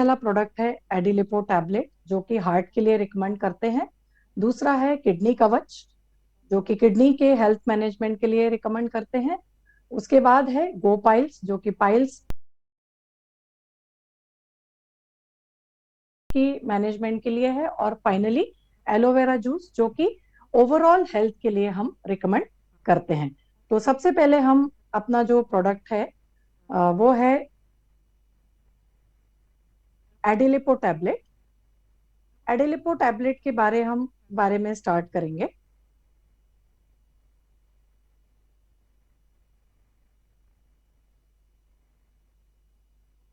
पहला प्रोडक्ट है एडिलिपो टैबलेट, जो कि हार्ट के लिए रिकमेंड करते हैं। दूसरा है किडनी कवच, जो कि किडनी के हेल्थ मैनेजमेंट के लिए रिकमेंड करते हैं। उसके बाद है गो पाइल्स, जो कि पाइल्स की मैनेजमेंट के लिए है। और फाइनली एलोवेरा जूस, जो कि ओवरऑल हेल्थ के लिए हम रिकमेंड करते हैं। तो सबसे पहले हम अपना जो प्रोडक्ट है वो है एडिलिपो टैबलेट। एडिलिपो टैबलेट के बारे में स्टार्ट करेंगे।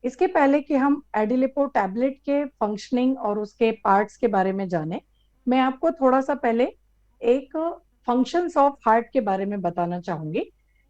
इसके पहले कि हम एडिलिपो टैबलेट के फंक्शनिंग और उसके पार्ट्स के बारे में जाने, मैं आपको थोड़ा सा पहले एक फंक्शंस ऑफ हार्ट के बारे में बताना चाहूंगी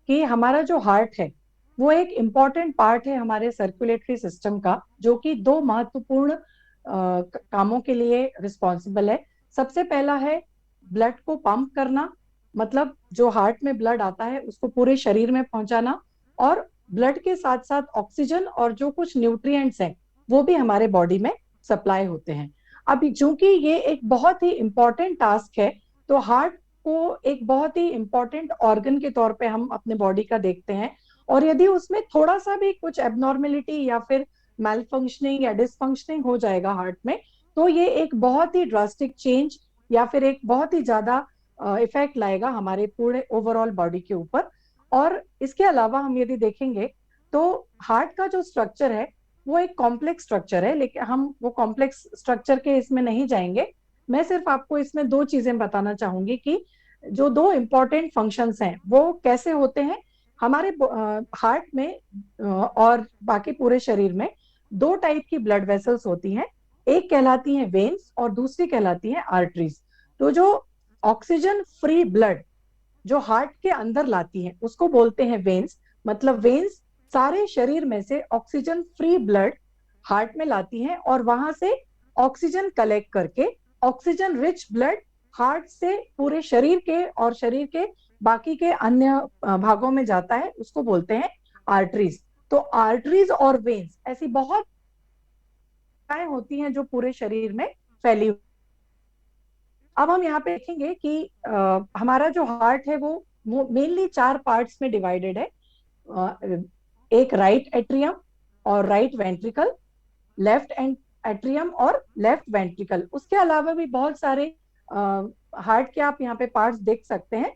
कि हमारा जो हार्ट है वो एक इम्पॉर्टेंट पार्ट है हमारे सर्कुलेटरी सिस्टम का, जो कि दो महत्वपूर्ण कामों के लिए रिस्पॉन्सिबल है। सबसे पहला है ब्लड को पंप करना, मतलब जो हार्ट में ब्लड आता है उसको पूरे शरीर में पहुंचाना, और ब्लड के साथ साथ ऑक्सीजन और जो कुछ न्यूट्रिएंट्स हैं वो भी हमारे बॉडी में सप्लाई होते हैं। अभी चूंकि ये एक बहुत ही इंपॉर्टेंट टास्क है, तो हार्ट को एक बहुत ही इंपॉर्टेंट ऑर्गन के तौर पे हम अपने बॉडी का देखते हैं। और यदि उसमें थोड़ा सा भी कुछ एबनॉर्मेलिटी या फिर मेल फंक्शनिंग या डिसफंक्शनिंग हो जाएगा हार्ट में, तो ये एक बहुत ही ड्रास्टिक चेंज या फिर एक बहुत ही ज्यादा इफेक्ट लाएगा हमारे पूरे ओवरऑल बॉडी के ऊपर। और इसके अलावा हम यदि देखेंगे तो हार्ट का जो स्ट्रक्चर है वो एक कॉम्प्लेक्स स्ट्रक्चर है, लेकिन हम वो कॉम्प्लेक्स स्ट्रक्चर के इसमें नहीं जाएंगे। मैं सिर्फ आपको इसमें दो चीजें बताना चाहूंगी कि जो दो इंपॉर्टेंट फंक्शंस हैं वो कैसे होते हैं हमारे हार्ट में। और बाकी पूरे शरीर में दो टाइप की ब्लड वेसल्स होती हैं। एक कहलाती हैं वेन्स और दूसरी कहलाती हैं आर्टरीज। तो जो ऑक्सीजन फ्री ब्लड जो हार्ट के अंदर लाती हैं उसको बोलते हैं वेन्स। मतलब वेन्स सारे शरीर में से ऑक्सीजन फ्री ब्लड हार्ट में लाती हैं और वहां से ऑक्सीजन कलेक्ट करके ऑक्सीजन रिच ब्लड हार्ट से पूरे शरीर के और शरीर के बाकी के अन्य भागों में जाता है, उसको बोलते हैं आर्टरीज। तो आर्टरीज और वेन्स ऐसी बहुत होती हैं जो पूरे शरीर में फैली। अब हम यहाँ पे देखेंगे कि हमारा जो हार्ट है वो मेनली चार पार्ट्स में डिवाइडेड है। एक राइट एट्रियम और राइट वेंट्रिकल, लेफ्ट एट्रियम और लेफ्ट वेंट्रिकल। उसके अलावा भी बहुत सारे हार्ट के आप यहाँ पे पार्ट्स देख सकते हैं।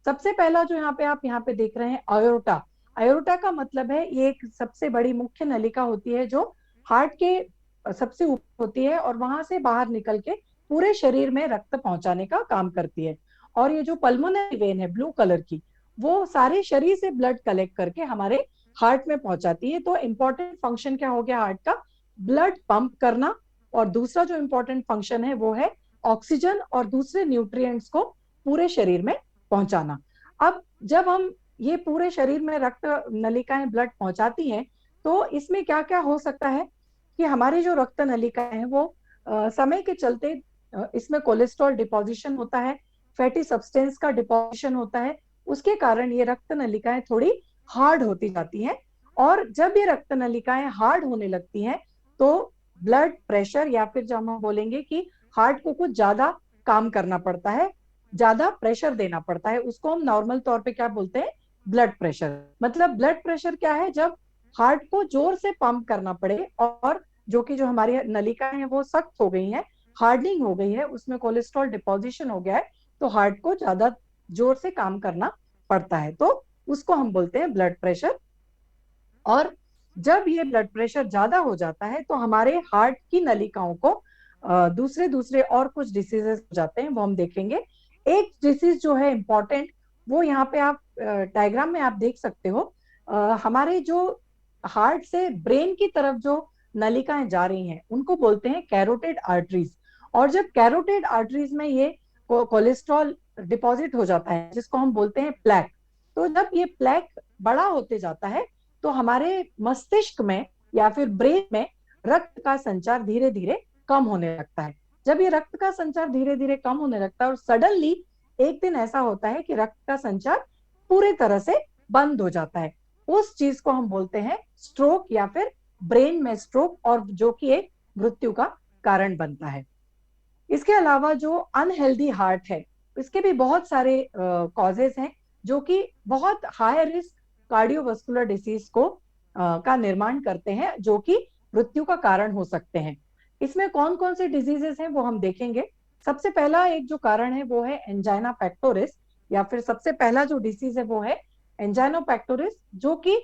सबसे पहला जो यहाँ पे देख रहे हैं आयोर्टा। आयोर्टा का मतलब है ये एक सबसे बड़ी मुख्य नलिका होती है जो हार्ट के सबसे ऊपर होती है और वहां से बाहर निकल के पूरे शरीर में रक्त पहुंचाने का काम करती है। और ये जो पल्मोनरी वेन है ब्लू कलर की, वो सारे शरीर से ब्लड कलेक्ट करके हमारे हार्ट में पहुंचाती है। तो इंपॉर्टेंट फंक्शन क्या हो गया हार्ट का? ब्लड पंप करना। और दूसरा जो इंपॉर्टेंट फंक्शन है वो है ऑक्सीजन और दूसरे न्यूट्रिएंट्स को पूरे शरीर में पहुंचाना। अब जब हम ये पूरे शरीर में रक्त नलिकाएं ब्लड पहुंचाती हैं, तो इसमें क्या क्या हो सकता है कि हमारी जो रक्त नलिकाएं हैं वो समय के चलते इसमें कोलेस्ट्रॉल डिपोजिशन होता है, फैटी सब्सटेंस का डिपोजिशन होता है। उसके कारण ये रक्त नलिकाएं थोड़ी हार्ड होती जाती हैं। और जब ये रक्त नलिकाएं हार्ड होने लगती हैं तो ब्लड प्रेशर या फिर जब हम बोलेंगे कि हार्ट को कुछ ज्यादा काम करना पड़ता है, ज्यादा प्रेशर देना पड़ता है, उसको हम नॉर्मल तौर पे क्या बोलते हैं? Blood pressure. मतलब ब्लड प्रेशर क्या है? जब हार्ट को जोर से पंप करना पड़े और जो हमारी नलिकाएं हैं वो सख्त हो गई हैं, हार्डनिंग हो गई है, उसमें कोलेस्ट्रॉल डिपोजिशन हो गया है, तो हार्ट को ज्यादा जोर से काम करना पड़ता है, तो उसको हम बोलते हैं ब्लड प्रेशर। और जब ये ब्लड प्रेशर ज्यादा हो जाता है तो हमारे हार्ट की नलिकाओं को दूसरे दूसरे और कुछ डिसीजेस हो जाते हैं, वो हम देखेंगे। एक डिसीज जो है इंपॉर्टेंट, वो यहाँ पे आप डायग्राम में आप देख सकते हो। हमारे जो हार्ट से ब्रेन की तरफ जो नलिकाएं जा रही हैं उनको बोलते हैं कैरोटिड आर्टरीज। और जब कैरोटिड आर्टरीज में ये कोलेस्ट्रॉल डिपॉजिट हो जाता है जिसको हम बोलते हैं प्लैक, तो जब ये प्लैक बड़ा होते जाता है तो हमारे मस्तिष्क में या फिर ब्रेन में रक्त का संचार धीरे धीरे कम होने लगता है। जब ये रक्त का संचार धीरे धीरे कम होने लगता है और सडनली एक दिन ऐसा होता है कि रक्त का संचार पूरी तरह से बंद हो जाता है, उस चीज को हम बोलते हैं स्ट्रोक या फिर ब्रेन में स्ट्रोक, और जो कि एक मृत्यु का कारण बनता है। इसके अलावा जो अनहेल्दी हार्ट है, इसके भी बहुत सारे कॉजेस हैं जो कि बहुत हाई रिस्क कार्डियोवास्कुलर डिसीज को का निर्माण करते हैं, जो कि मृत्यु का कारण हो सकते हैं। इसमें कौन कौन से डिजीजेस हैं वो हम देखेंगे। सबसे पहला एक जो कारण है वो है एंजाइना पेक्टोरिस, या फिर सबसे पहला जो डिसीज है वो है एंजाइना पेक्टोरिस, जो कि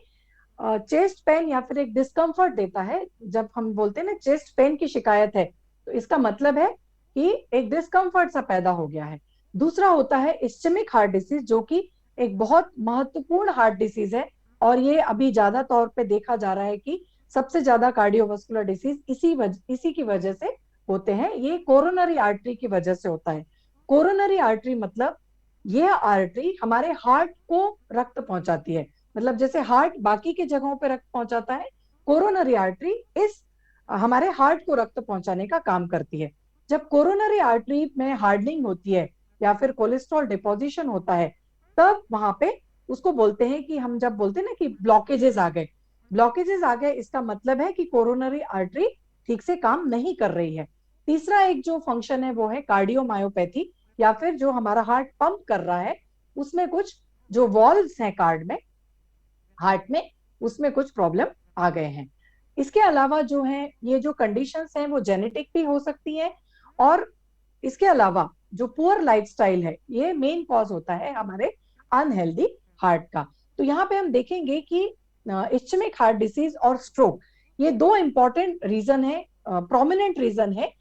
चेस्ट पेन या फिर एक डिस्कम्फर्ट देता है। जब हम बोलते हैं ना चेस्ट पेन की शिकायत है, तो इसका मतलब है कि एक डिस्कम्फर्ट सा पैदा हो गया है। दूसरा होता है इस्चेमिक हार्ट डिसीज, जो कि एक बहुत महत्वपूर्ण हार्ट डिसीज है, और ये अभी ज्यादा तौर पे देखा जा रहा है कि सबसे ज्यादा कार्डियोवास्कुलर डिसीज इसी की वजह से होते हैं। ये कोरोनरी आर्टरी की वजह से होता है। कोरोनरी आर्टरी मतलब ये आर्टरी हमारे हार्ट को रक्त पहुंचाती है। मतलब जैसे हार्ट बाकी के जगहों पे रक्त पहुंचाता है, कोरोनरी आर्टरी इस हमारे हार्ट को रक्त पहुंचाने का काम करती है। जब कोरोनरी आर्टरी में हार्डनिंग होती है या फिर कोलेस्ट्रॉल डिपोजिशन होता है, तब वहां पे उसको बोलते हैं कि हम जब बोलते हैं ना कि ब्लॉकेजेस आ गए, ब्लॉकेजेस आ गए, इसका मतलब है कि कोरोनरी आर्टरी ठीक से काम नहीं कर रही है। तीसरा एक जो फंक्शन है वो है कार्डियोमायोपैथी, या फिर जो हमारा हार्ट पंप कर रहा है उसमें कुछ जो वॉल्व्स हैं कार्ड में, हार्ट में, उसमें कुछ प्रॉब्लम आ गए हैं। इसके अलावा जो है ये जो कंडीशंस हैं वो जेनेटिक भी हो सकती हैं, और इसके अलावा जो पुअर लाइफस्टाइल है ये मेन कॉज होता है हमारे अनहेल्दी हार्ट का। तो यहाँ पे हम देखेंगे कि इस्चेमिक हार्ट डिसीज और स्ट्रोक, ये दो इंपॉर्टेंट रीजन है, प्रोमिनेंट रीजन है,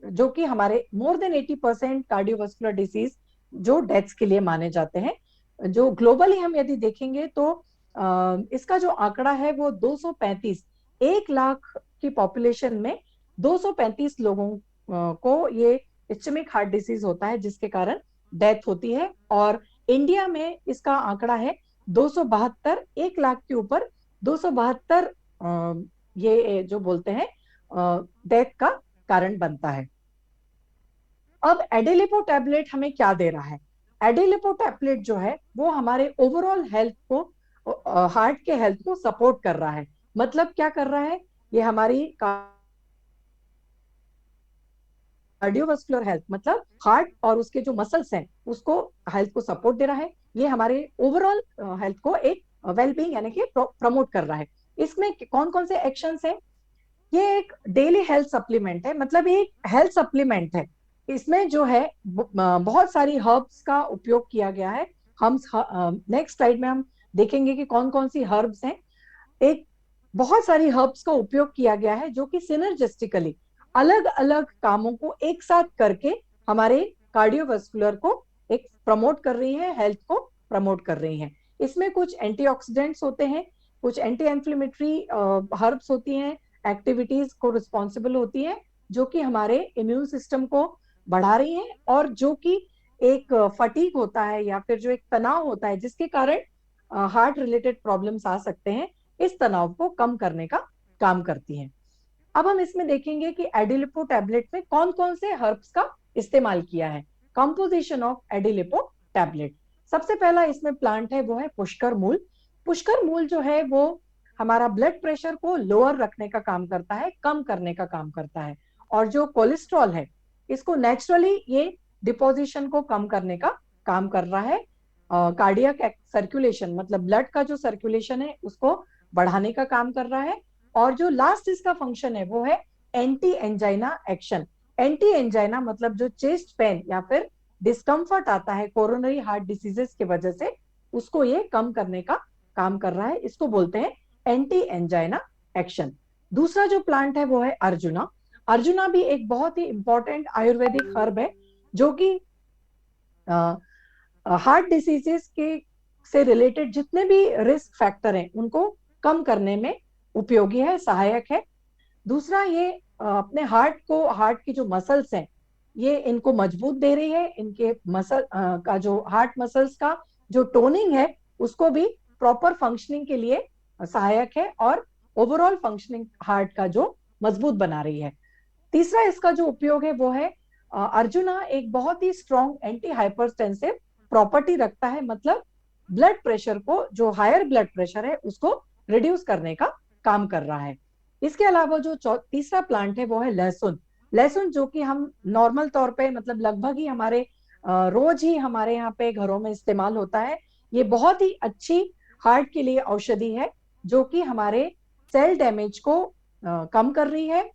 जो कि हमारे मोर देन 80% कार्डियोवास्कुलर डिसीज जो डेथ्स के लिए माने जाते हैं। जो ग्लोबली हम यदि देखेंगे तो इसका जो आंकड़ा है वो 235, 1 लाख की पॉपुलेशन में 235 लोगों को ये इस्चेमिक हार्ट डिसीज होता है, जिसके कारण डेथ होती है। और इंडिया में इसका आंकड़ा है 272, 1 लाख के ऊपर 272 ये जो बोलते हैं डेथ का कारण बनता है। अब एडिलिपो टैबलेट हमें क्या दे रहा है? एडिलिपो टैबलेट जो है वो हमारे ओवरऑल हेल्थ को, हार्ट के हेल्थ को सपोर्ट कर रहा है। मतलब क्या कर रहा है? ये हमारी कार्डियोवास्कुलर हेल्थ, मतलब हार्ट और उसके जो मसल्स हैं उसको, हेल्थ को सपोर्ट दे रहा है। ये हमारे ओवरऑल हेल्थ को एक वेलबींग यानी कि प्रमोट कर रहा है। इसमें कौन कौन से एक्शंस हैं? ये एक डेली हेल्थ सप्लीमेंट है, मतलब ये एक हेल्थ सप्लीमेंट है। इसमें जो है बहुत सारी हर्ब्स का उपयोग किया गया है। हम नेक्स्ट स्लाइड में हम देखेंगे कि कौन कौन सी हर्ब्स हैं। एक बहुत सारी हर्ब्स का उपयोग किया गया है जो कि सिनर्जिस्टिकली अलग अलग कामों को एक साथ करके हमारे कार्डियोवास्कुलर को एक प्रमोट कर रही है, हेल्थ को प्रमोट कर रही हैं। इसमें कुछ एंटीऑक्सीडेंट्स होते हैं, कुछ एंटी इन्फ्लेमेटरी हर्ब्स होती हैं, एक्टिविटीज को रिस्पॉन्सिबल होती हैं, जो कि हमारे इम्यून सिस्टम को बढ़ा रही हैं, और जो कि एक फटीग होता है या फिर जो एक तनाव होता है जिसके कारण हार्ट रिलेटेड प्रॉब्लम्स आ सकते हैं, इस तनाव को कम करने का काम करती हैं। अब हम इसमें देखेंगे कि एडिलिपो टैबलेट में कौन कौन से हर्ब्स का इस्तेमाल किया है। कंपोजिशन ऑफ एडिलिपो टैबलेट, सबसे पहला इसमें प्लांट है वो है पुष्कर मूल। पुष्कर मूल जो है वो हमारा ब्लड प्रेशर को लोअर रखने का काम करता है, कम करने का काम करता है। और जो कोलेस्ट्रॉल है इसको नेचुरली ये डिपोजिशन को कम करने का काम कर रहा है। कार्डियक सर्कुलेशन, मतलब ब्लड का जो सर्कुलेशन है उसको बढ़ाने का काम कर रहा है। और जो लास्ट इसका फंक्शन है वो है anti angina action. Anti angina मतलब जो चेस्ट पेन या फिर डिस्कम्फर्ट आता है कोरोनरी हार्ट डिसीजेस की वजह से, उसको ये कम करने का काम कर रहा है। इसको बोलते हैं एंटी एंजाइना एक्शन। दूसरा जो प्लांट है वो है अर्जुना। अर्जुना भी एक बहुत ही इंपॉर्टेंट आयुर्वेदिक हर्ब है, जो कि हार्ट डिसीजेस के से रिलेटेड जितने भी रिस्क फैक्टर हैं उनको कम करने में उपयोगी है, सहायक है। दूसरा ये अपने हार्ट को, हार्ट की जो मसल्स हैं ये इनको मजबूत दे रही है। इनके मसल का जो हार्ट मसल्स का जो टोनिंग है उसको भी प्रॉपर फंक्शनिंग के लिए सहायक है, और ओवरऑल फंक्शनिंग हार्ट का जो मजबूत बना रही है। तीसरा इसका जो उपयोग है वो है अर्जुना एक बहुत ही स्ट्रॉन्ग एंटी हाइपरटेंसिव प्रॉपर्टी रखता है। मतलब ब्लड प्रेशर को, जो हायर ब्लड प्रेशर है उसको रिड्यूस करने का काम कर रहा है। इसके अलावा जो तीसरा प्लांट है वो है लहसुन। लहसुन जो कि हम नॉर्मल तौर पे मतलब लगभग ही हमारे रोज ही हमारे यहाँ पे घरों में इस्तेमाल होता है। ये बहुत ही अच्छी हार्ट के लिए औषधि है, जो कि हमारे सेल डैमेज को कम कर रही है,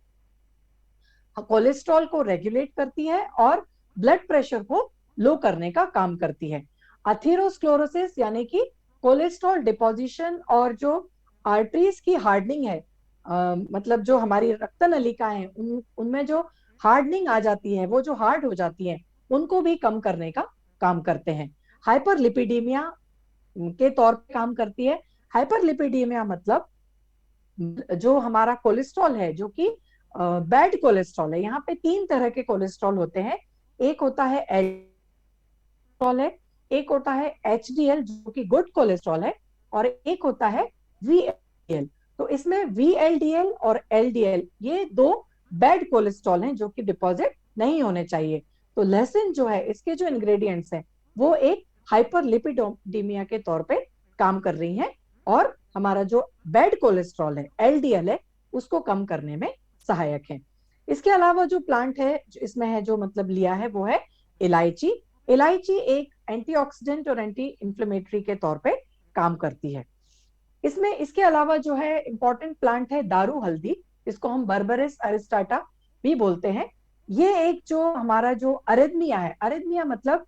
कोलेस्ट्रॉल को रेगुलेट करती है और ब्लड प्रेशर को लो करने का काम करती है। अथेरोस्क्लेरोसिस यानी कि कोलेस्ट्रॉल डिपोजिशन और जो आर्टरीज की हार्डनिंग है, मतलब जो हमारी रक्त नलिकाएं हैं उनमें जो हार्डनिंग आ जाती है, वो जो हार्ड हो जाती है, उनको भी कम करने का काम करते हैं। हाइपरलिपिडीमिया के तौर पे काम करती है। हाइपरलिपिडीमिया मतलब जो हमारा कोलेस्ट्रॉल है, जो कि बैड कोलेस्ट्रॉल है। यहाँ पे तीन तरह के कोलेस्ट्रॉल होते हैं। एक होता है कोलेस्ट्रॉल है, एक होता है एचडीएल जो कि गुड कोलेस्ट्रॉल है, और एक होता है वीएलडीएल। तो इसमें वीएलडीएल और एलडीएल ये दो बैड कोलेस्ट्रॉल हैं जो कि डिपॉजिट नहीं होने चाहिए। तो लहसुन जो है, इसके जो इंग्रेडिएंट्स हैं वो एक हाइपरलिपिडीमिया के तौर पे काम कर रही हैं, और हमारा जो बैड कोलेस्ट्रॉल है एलडीएल है उसको कम करने में सहायक है। इसके अलावा जो प्लांट है जो इसमें है, जो मतलब लिया है, वो है इलायची। इलायची एक एंटीऑक्सीडेंट और एंटी इंफ्लेमेटरी के तौर पे काम करती है। इसमें इसके अलावा जो है इंपॉर्टेंट प्लांट है दारू हल्दी। इसको हम बर्बेरिस अरिस्टाटा भी बोलते हैं। ये एक जो हमारा जो अरिदमिया है, अरिदमिया मतलब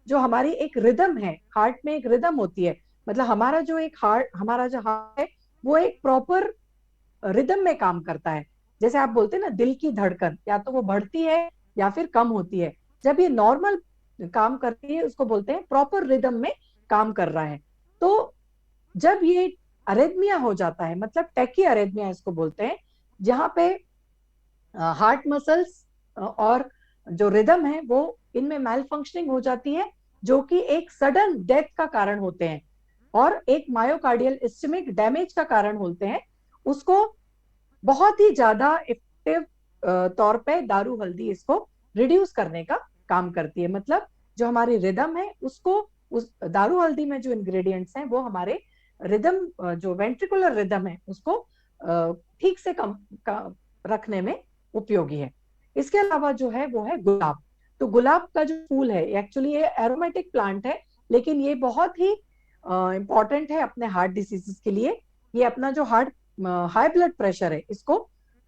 जो हमारी एक रिदम है, हार्ट में एक रिदम होती है, मतलब हमारा जो एक हार्ट, हमारा जो हार्ट है वो एक प्रॉपर रिदम में काम करता है। जैसे आप बोलते हैं ना, दिल की धड़कन या तो वो बढ़ती है या फिर कम होती है। जब ये नॉर्मल काम करती है उसको बोलते हैं प्रॉपर रिदम में काम कर रहा है। तो जब ये अरेथमिया हो जाता है, मतलब टैकी अरेथमिया इसको बोलते हैं, जहां पे हार्ट मसल्स और जो रिदम है वो इनमें मैल फंक्शनिंग हो जाती है, जो कि एक सडन डेथ का कारण होते हैं और एक मायोकार्डियल इस्चेमिक डैमेज का कारण होते हैं। उसको बहुत ही ज्यादा इफेक्टिव तौर पे दारू हल्दी इसको रिड्यूस करने का काम करती है। मतलब जो हमारी रिदम है उसको, उस दारू हल्दी में जो इंग्रेडिएंट्स हैं वो हमारे रिदम, जो वेंट्रिकुलर रिदम है उसको ठीक से रखने में उपयोगी है। इसके अलावा जो है वो है गुलाब। तो गुलाब का जो फूल है एक्चुअली ये एरोमेटिक प्लांट है, लेकिन ये बहुत ही इंपॉर्टेंट है अपने हार्ट डिसीजेस के लिए। ये अपना जो हार्ट हाई ब्लड प्रेशर है इसको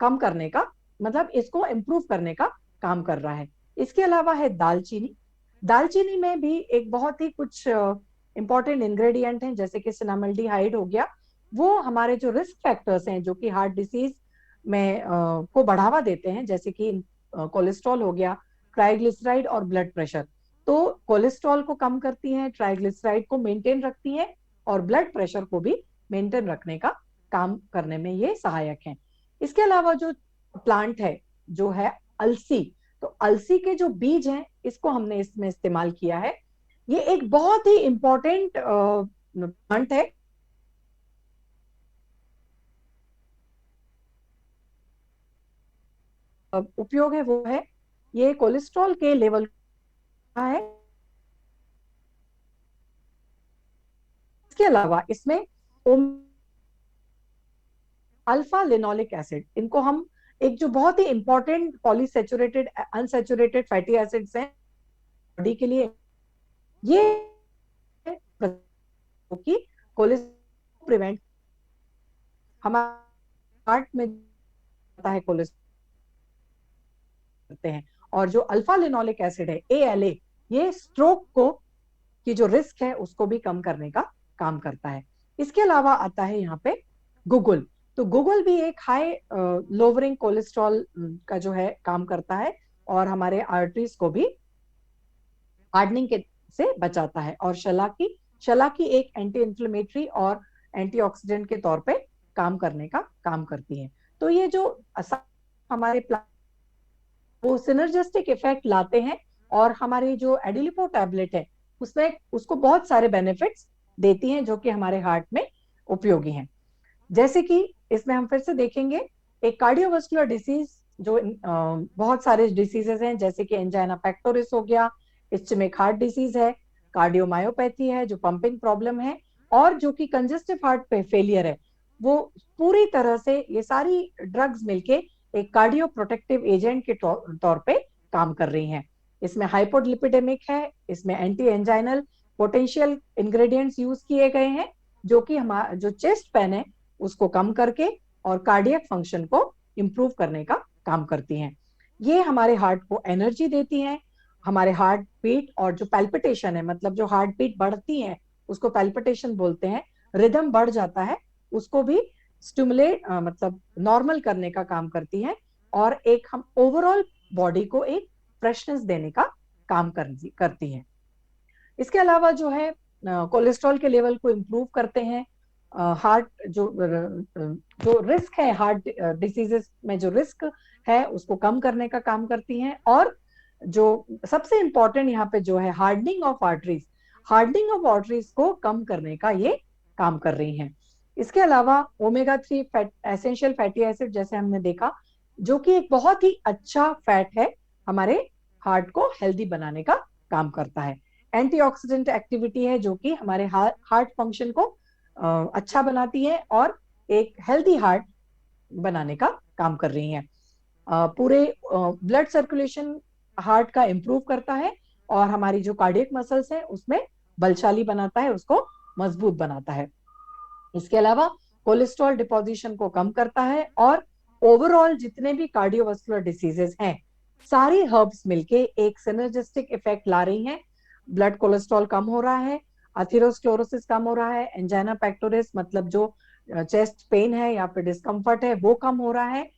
कम करने का, मतलब इसको इम्प्रूव करने का काम कर रहा है। इसके अलावा है दालचीनी। दालचीनी में भी एक बहुत ही कुछ इंपॉर्टेंट इंग्रेडिएंट हैं, जैसे कि सिनामल्डिहाइड हो गया। वो हमारे जो रिस्क फैक्टर्स हैं जो कि हार्ट डिसीज में को बढ़ावा देते हैं, जैसे कि कोलेस्ट्रॉल हो गया, ट्राइग्लिसराइड और ब्लड प्रेशर। तो कोलेस्ट्रॉल को कम करती हैं, ट्राइग्लिसराइड को मेंटेन रखती हैं, और ब्लड प्रेशर को भी मेंटेन रखने का काम करने में ये सहायक हैं। इसके अलावा जो प्लांट है जो है अलसी। तो अलसी के जो बीज हैं इसको हमने इसमें इस्तेमाल किया है। ये एक बहुत ही इंपॉर्टेंट प्लांट है। उपयोग है वो है, ये कोलेस्ट्रॉल के लेवल का है। इसके अलावा इसमें अल्फा लिनोलिक एसिड, इनको हम एक जो बहुत ही important polyunsaturated unsaturated fatty acids हैं बॉडी के लिए, ये कि कोलेस्ट्रॉल प्रिवेंट, हमारे हार्ट में जाता है कोलेस्ट्रॉल करते हैं। और जो अल्फा लिनोलिक एसिड है ALA, ये स्ट्रोक को की जो रिस्क है उसको भी कम करने का काम करता है। इसके अलावा आता है यहाँ पे गूगल। तो गूगल भी एक हाई लोअरिंग कोलेस्ट्रॉल का जो है काम करता है, और हमारे आर्टरीज को भी हार्डनिंग के से बचाता है। और शलाकी एक एंटी इंफ्लेमेटरी और एंटीऑक्सीडेंट के तौर पे काम करने का काम करती है। तो ये जो हमारे वो सिनर्जिस्टिक इफेक्ट लाते हैं, और हमारी जो एडिलिपो टैबलेट है उसमें उसको बहुत सारे बेनिफिट्स देती हैं जो कि हमारे हार्ट में उपयोगी हैं। जैसे कि इसमें हम फिर से देखेंगे एक कार्डियोवास्कुलर डिसीज, जो बहुत सारे डिसीजेस हैं, जैसे कि एंजाइना पेक्टोरिस हो गया, इस्चेमिक हार्ट डिसीज है, कार्डियोमायोपैथी है जो पंपिंग प्रॉब्लम है, और जो कि कंजेस्टिव हार्ट पे फेलियर है। वो पूरी तरह से ये सारी ड्रग्स मिलके एक कार्डियो प्रोटेक्टिव एजेंट के तौर पे काम कर रही हैं। इसमें हाइपोलिपिडेमिक है, इसमें anti anginal potential ingredients use किए गए हैं, जो कि हमारा जो चेस्ट पेन है उसको कम करके और कार्डियक फंक्शन को इम्प्रूव करने का काम करती हैं। ये हमारे हार्ट को एनर्जी देती हैं। हमारे हार्ट बीट और जो पैल्पिटेशन है, मतलब जो हार्ट बीट बढ़ती है उसको पैल्पिटेशन बोलते हैं, रिदम बढ़ जाता है, उसको भी स्टिमुलेट मतलब नॉर्मल करने का काम करती है। और एक हम ओवरऑल बॉडी को एक फ्रेशनेस देने का काम करती है। इसके अलावा जो है कोलेस्ट्रॉल के लेवल को इम्प्रूव करते हैं। हार्ट जो रिस्क है, हार्ट डिसीजेस में जो रिस्क है उसको कम करने का काम करती हैं। और जो सबसे इंपॉर्टेंट यहाँ पे जो है हार्डनिंग ऑफ आर्टरीज को कम करने का ये काम कर रही हैं। इसके अलावा omega 3 fat essential fatty acid, जैसे हमने देखा, जो कि एक बहुत ही अच्छा फैट है, हमारे हार्ट को हेल्दी बनाने का काम करता है। एंटीऑक्सीडेंट एक्टिविटी है जो कि हमारे हार्ट फंक्शन को अच्छा बनाती है और एक हेल्दी हार्ट बनाने का काम कर रही हैं। पूरे ब्लड सर्कुलेशन हार्ट का इंप्रूव करता है और हमारी जो कार्डियक मसल्स हैं उसमें बलशाली बनाता है, उसको मजबूत बनाता है। इसके अलावा कोलेस्ट्रॉल डिपोजिशन को कम करता है और ओवरऑल जितने भी कार्डियोवास्कुलर डिसीजेस हैं, सारी हर्ब्स मिलके एक सिनर्जिस्टिक इफेक्ट ला रही हैं। ब्लड कोलेस्ट्रॉल कम हो रहा है, अथेरोस्क्लेरोसिस कम हो रहा है, एंजाइना पेक्टोरिस मतलब जो चेस्ट पेन है या फिर डिस्कम्फर्ट है वो कम हो रहा है।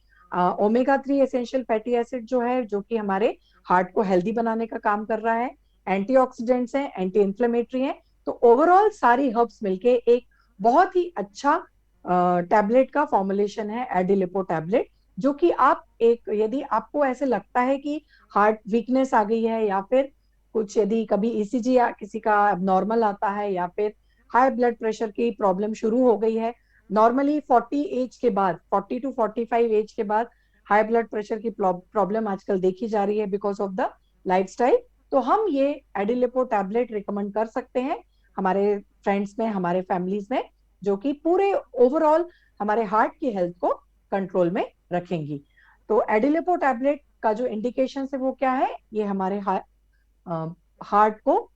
ओमेगा 3 एसेंशियल फैटी एसिड जो है, जो कि हमारे हार्ट को हेल्दी बनाने का काम कर रहा है, एंटीऑक्सीडेंट्स हैं, एंटी इंफ्लेमेटरी हैं। तो ओवरऑल सारी हर्ब्स मिलके एक बहुत ही अच्छा टैबलेट का फॉर्मुलेशन है एडिलिपो टैबलेट, जो कि आप एक, यदि आपको ऐसे लगता है कि हार्ट वीकनेस आ गई है या फिर कुछ, यदि कभी ईसीजी या किसी का नॉर्मल आता है या फिर हाई ब्लड प्रेशर की प्रॉब्लम शुरू हो गई है, नॉर्मली 40 एज के बाद, 40 टू 45 एज के बाद हाई ब्लड प्रेशर की प्रॉब्लम आजकल देखी जा रही है बिकॉज ऑफ द लाइफस्टाइल, तो हम ये एडिलिपो टैबलेट रिकमेंड कर सकते हैं हमारे फ्रेंड्स में, हमारे फैमिलीज में, जो कि पूरे ओवरऑल हमारे हार्ट की हेल्थ को कंट्रोल में रखेंगी। तो एडिलिपो टैबलेट का जो इंडिकेशन है वो क्या है, ये हमारे हार्ट को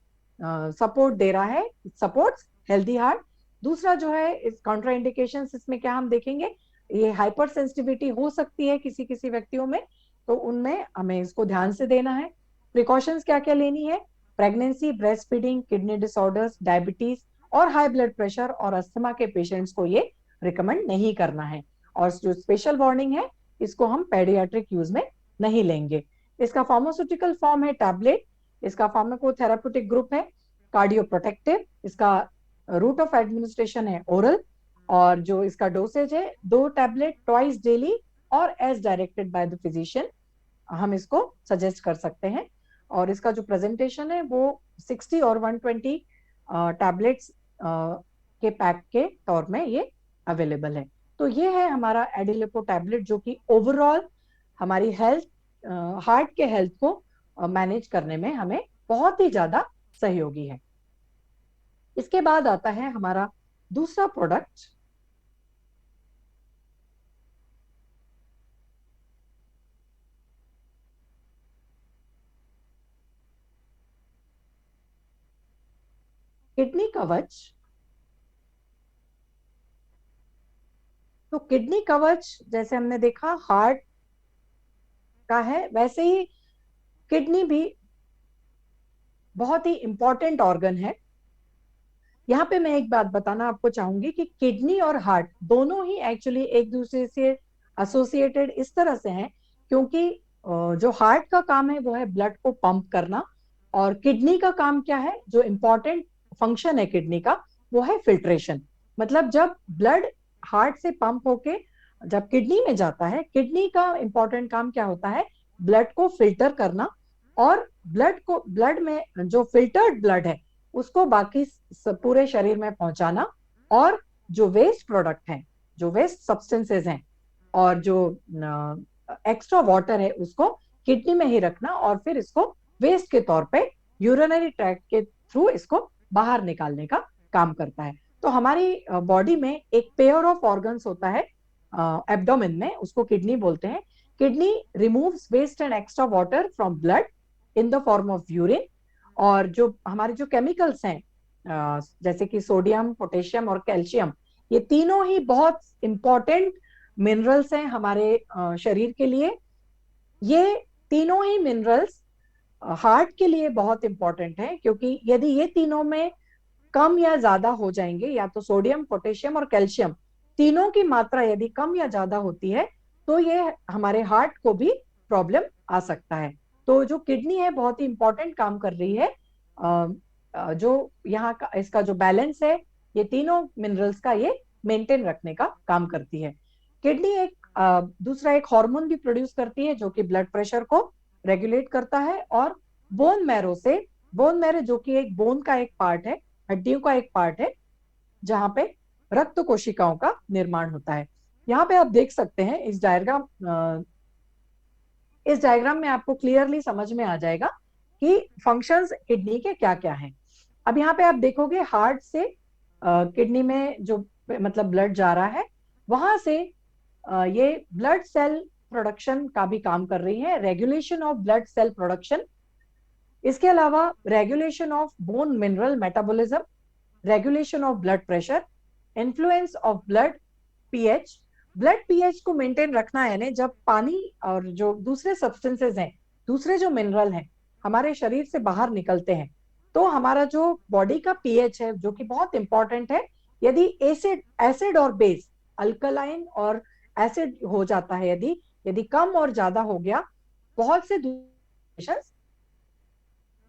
सपोर्ट दे रहा है, सपोर्ट्स हेल्दी हार्ट। दूसरा जो है इस कॉन्ट्रा इंडिकेशन, इसमें क्या हम देखेंगे, ये हाइपर सेंसिटिविटी हो सकती है किसी किसी व्यक्तियों में, तो उनमें हमें इसको ध्यान से देना है। प्रिकॉशंस क्या क्या लेनी है, pregnancy, breast feeding, kidney disorders, diabetes और हाई ब्लड प्रेशर और अस्थमा के पेशेंट्स को ये रिकमेंड नहीं करना है। और जो स्पेशल वार्निंग है, इसको हम पेडियाट्रिक यूज में नहीं लेंगे। इसका फार्मास्यूटिकल फॉर्म है टैबलेट, इसका फार्माकोथेराप्यूटिक ग्रुप है कार्डियो प्रोटेक्टिव, इसका रूट ऑफ एडमिनिस्ट्रेशन है ओरल, और जो इसका डोसेज है 2 टैबलेट ट्वाइस डेली और as directed by the physician हम इसको सजेस्ट कर सकते हैं। और इसका जो प्रेजेंटेशन है वो 60 और 120 टैबलेट्स के पैक के तौर में ये अवेलेबल है। तो ये है हमारा एडिलिपो टैबलेट, जो कि ओवरऑल हमारी हेल्थ, हार्ट के हेल्थ को मैनेज करने में हमें बहुत ही ज्यादा सहयोगी है। इसके बाद आता है हमारा दूसरा प्रोडक्ट, किडनी कवच। तो किडनी कवच जैसे हमने देखा हार्ट का है, वैसे ही किडनी भी बहुत ही इंपॉर्टेंट ऑर्गन है। यहाँ पे मैं एक बात बताना आपको चाहूंगी कि किडनी और हार्ट दोनों ही एक्चुअली एक दूसरे से एसोसिएटेड इस तरह से हैं, क्योंकि जो हार्ट का काम है वो है ब्लड को पंप करना, और किडनी का काम क्या है, जो इम्पोर्टेंट फंक्शन है किडनी का, वो है फिल्ट्रेशन। मतलब जब ब्लड हार्ट से पंप होके जब किडनी में जाता है, किडनी का इंपॉर्टेंट काम क्या होता है, ब्लड को फिल्टर करना, और ब्लड में जो फिल्टर्ड ब्लड है उसको बाकी पूरे शरीर में पहुंचाना, और जो वेस्ट प्रोडक्ट हैं, जो वेस्ट सब्सटेंसेस हैं और जो एक्स्ट्रा वाटर है उसको किडनी में ही रखना, और फिर इसको वेस्ट के तौर पे यूरिनरी ट्रैक्ट के थ्रू इसको बाहर निकालने का काम करता है। तो हमारी बॉडी में एक पेयर ऑफ ऑर्गन्स होता है एब्डोमेन में, उसको किडनी बोलते हैं। Kidney removes waste and extra water from blood in the form of urine. और जो हमारे जो केमिकल्स हैं जैसे कि सोडियम, पोटेशियम और कैल्शियम, ये तीनों ही बहुत इंपॉर्टेंट मिनरल्स हैं हमारे शरीर के लिए। ये तीनों ही मिनरल्स हार्ट के लिए बहुत इंपॉर्टेंट है, क्योंकि यदि ये तीनों में कम या ज्यादा हो जाएंगे, या तो सोडियम, पोटेशियम और कैल्शियम तीनों की मात्रा यदि कम या ज्यादा होती है, तो ये हमारे हार्ट को भी प्रॉब्लम आ सकता है। तो जो किडनी है बहुत ही इंपॉर्टेंट काम कर रही है। जो यहाँ का इसका जो बैलेंस है, ये तीनों मिनरल्स का ये मेंटेन रखने का काम करती है। किडनी एक दूसरा एक हार्मोन भी प्रोड्यूस करती है जो कि ब्लड प्रेशर को रेगुलेट करता है। और बोन मैरो जो कि एक बोन का एक पार्ट है, हड्डियों का एक पार्ट है, जहां पे रक्त कोशिकाओं का निर्माण होता है। यहाँ पे आप देख सकते हैं इस डायग्राम में आपको क्लियरली समझ में आ जाएगा कि फंक्शंस किडनी के क्या क्या हैं। अब यहाँ पे आप देखोगे हार्ट से किडनी में जो मतलब ब्लड जा रहा है, वहां से ये ब्लड सेल प्रोडक्शन का भी काम कर रही है, regulation of blood cell production. इसके अलावा regulation of bone mineral metabolism, regulation of blood pressure, influence of blood pH. Blood pH को मेंटेन रखना है ना, जब पानी और जो दूसरे सब्सटेंसेस हैं, दूसरे जो मिनरल हैं हमारे शरीर से बाहर निकलते हैं, तो हमारा जो बॉडी का पीएच है जो कि बहुत इंपॉर्टेंट है, यदि एसिड एसिड और बेस, अल्कलाइन और एसिड हो जाता है, यदि यदि कम और ज्यादा हो गया, बहुत से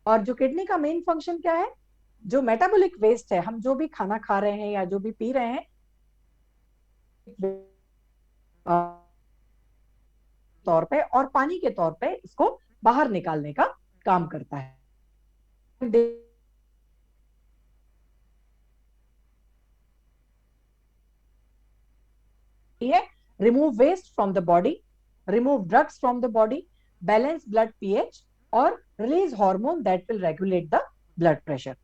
और जो किडनी का मेन फंक्शन क्या है, जो मेटाबॉलिक वेस्ट है, हम जो भी खाना खा रहे हैं या जो भी पी रहे हैं, तौर पे और पानी के तौर पे इसको बाहर निकालने का काम करता है। Remove waste from the body, remove drugs from the body, balance blood pH और release hormone that will regulate the blood pressure.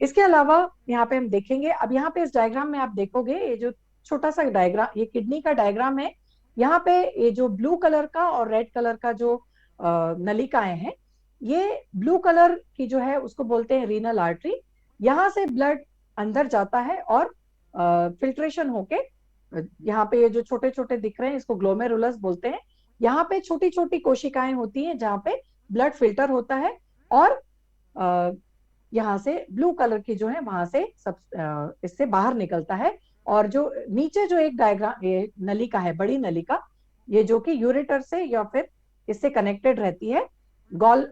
इसके अलावा यहाँ पे हम देखेंगे, अब यहाँ पे इस डायग्राम में आप देखोगे, ये जो छोटा सा डायग्राम, ये किडनी का डायग्राम है। यहाँ पे ये जो ब्लू कलर का और रेड कलर का जो नलिकाएं हैं, ये ब्लू कलर की जो है उसको बोलते हैं रीनल आर्टरी। यहाँ से ब्लड अंदर जाता है और फिल्ट्रेशन होके यहाँ पे ये जो छोटे छोटे दिख रहे हैं इसको ग्लोमेरुलस बोलते हैं। यहाँ पे छोटी छोटी कोशिकाएं होती हैं जहाँ पे ब्लड फिल्टर होता है, और यहाँ से ब्लू कलर की जो है वहां से सब इससे बाहर निकलता है। और जो नीचे जो एक डायग्राम, ये नलिका है, बड़ी नलिका, ये जो कि यूरेटर से या फिर इससे कनेक्टेड रहती है, गॉल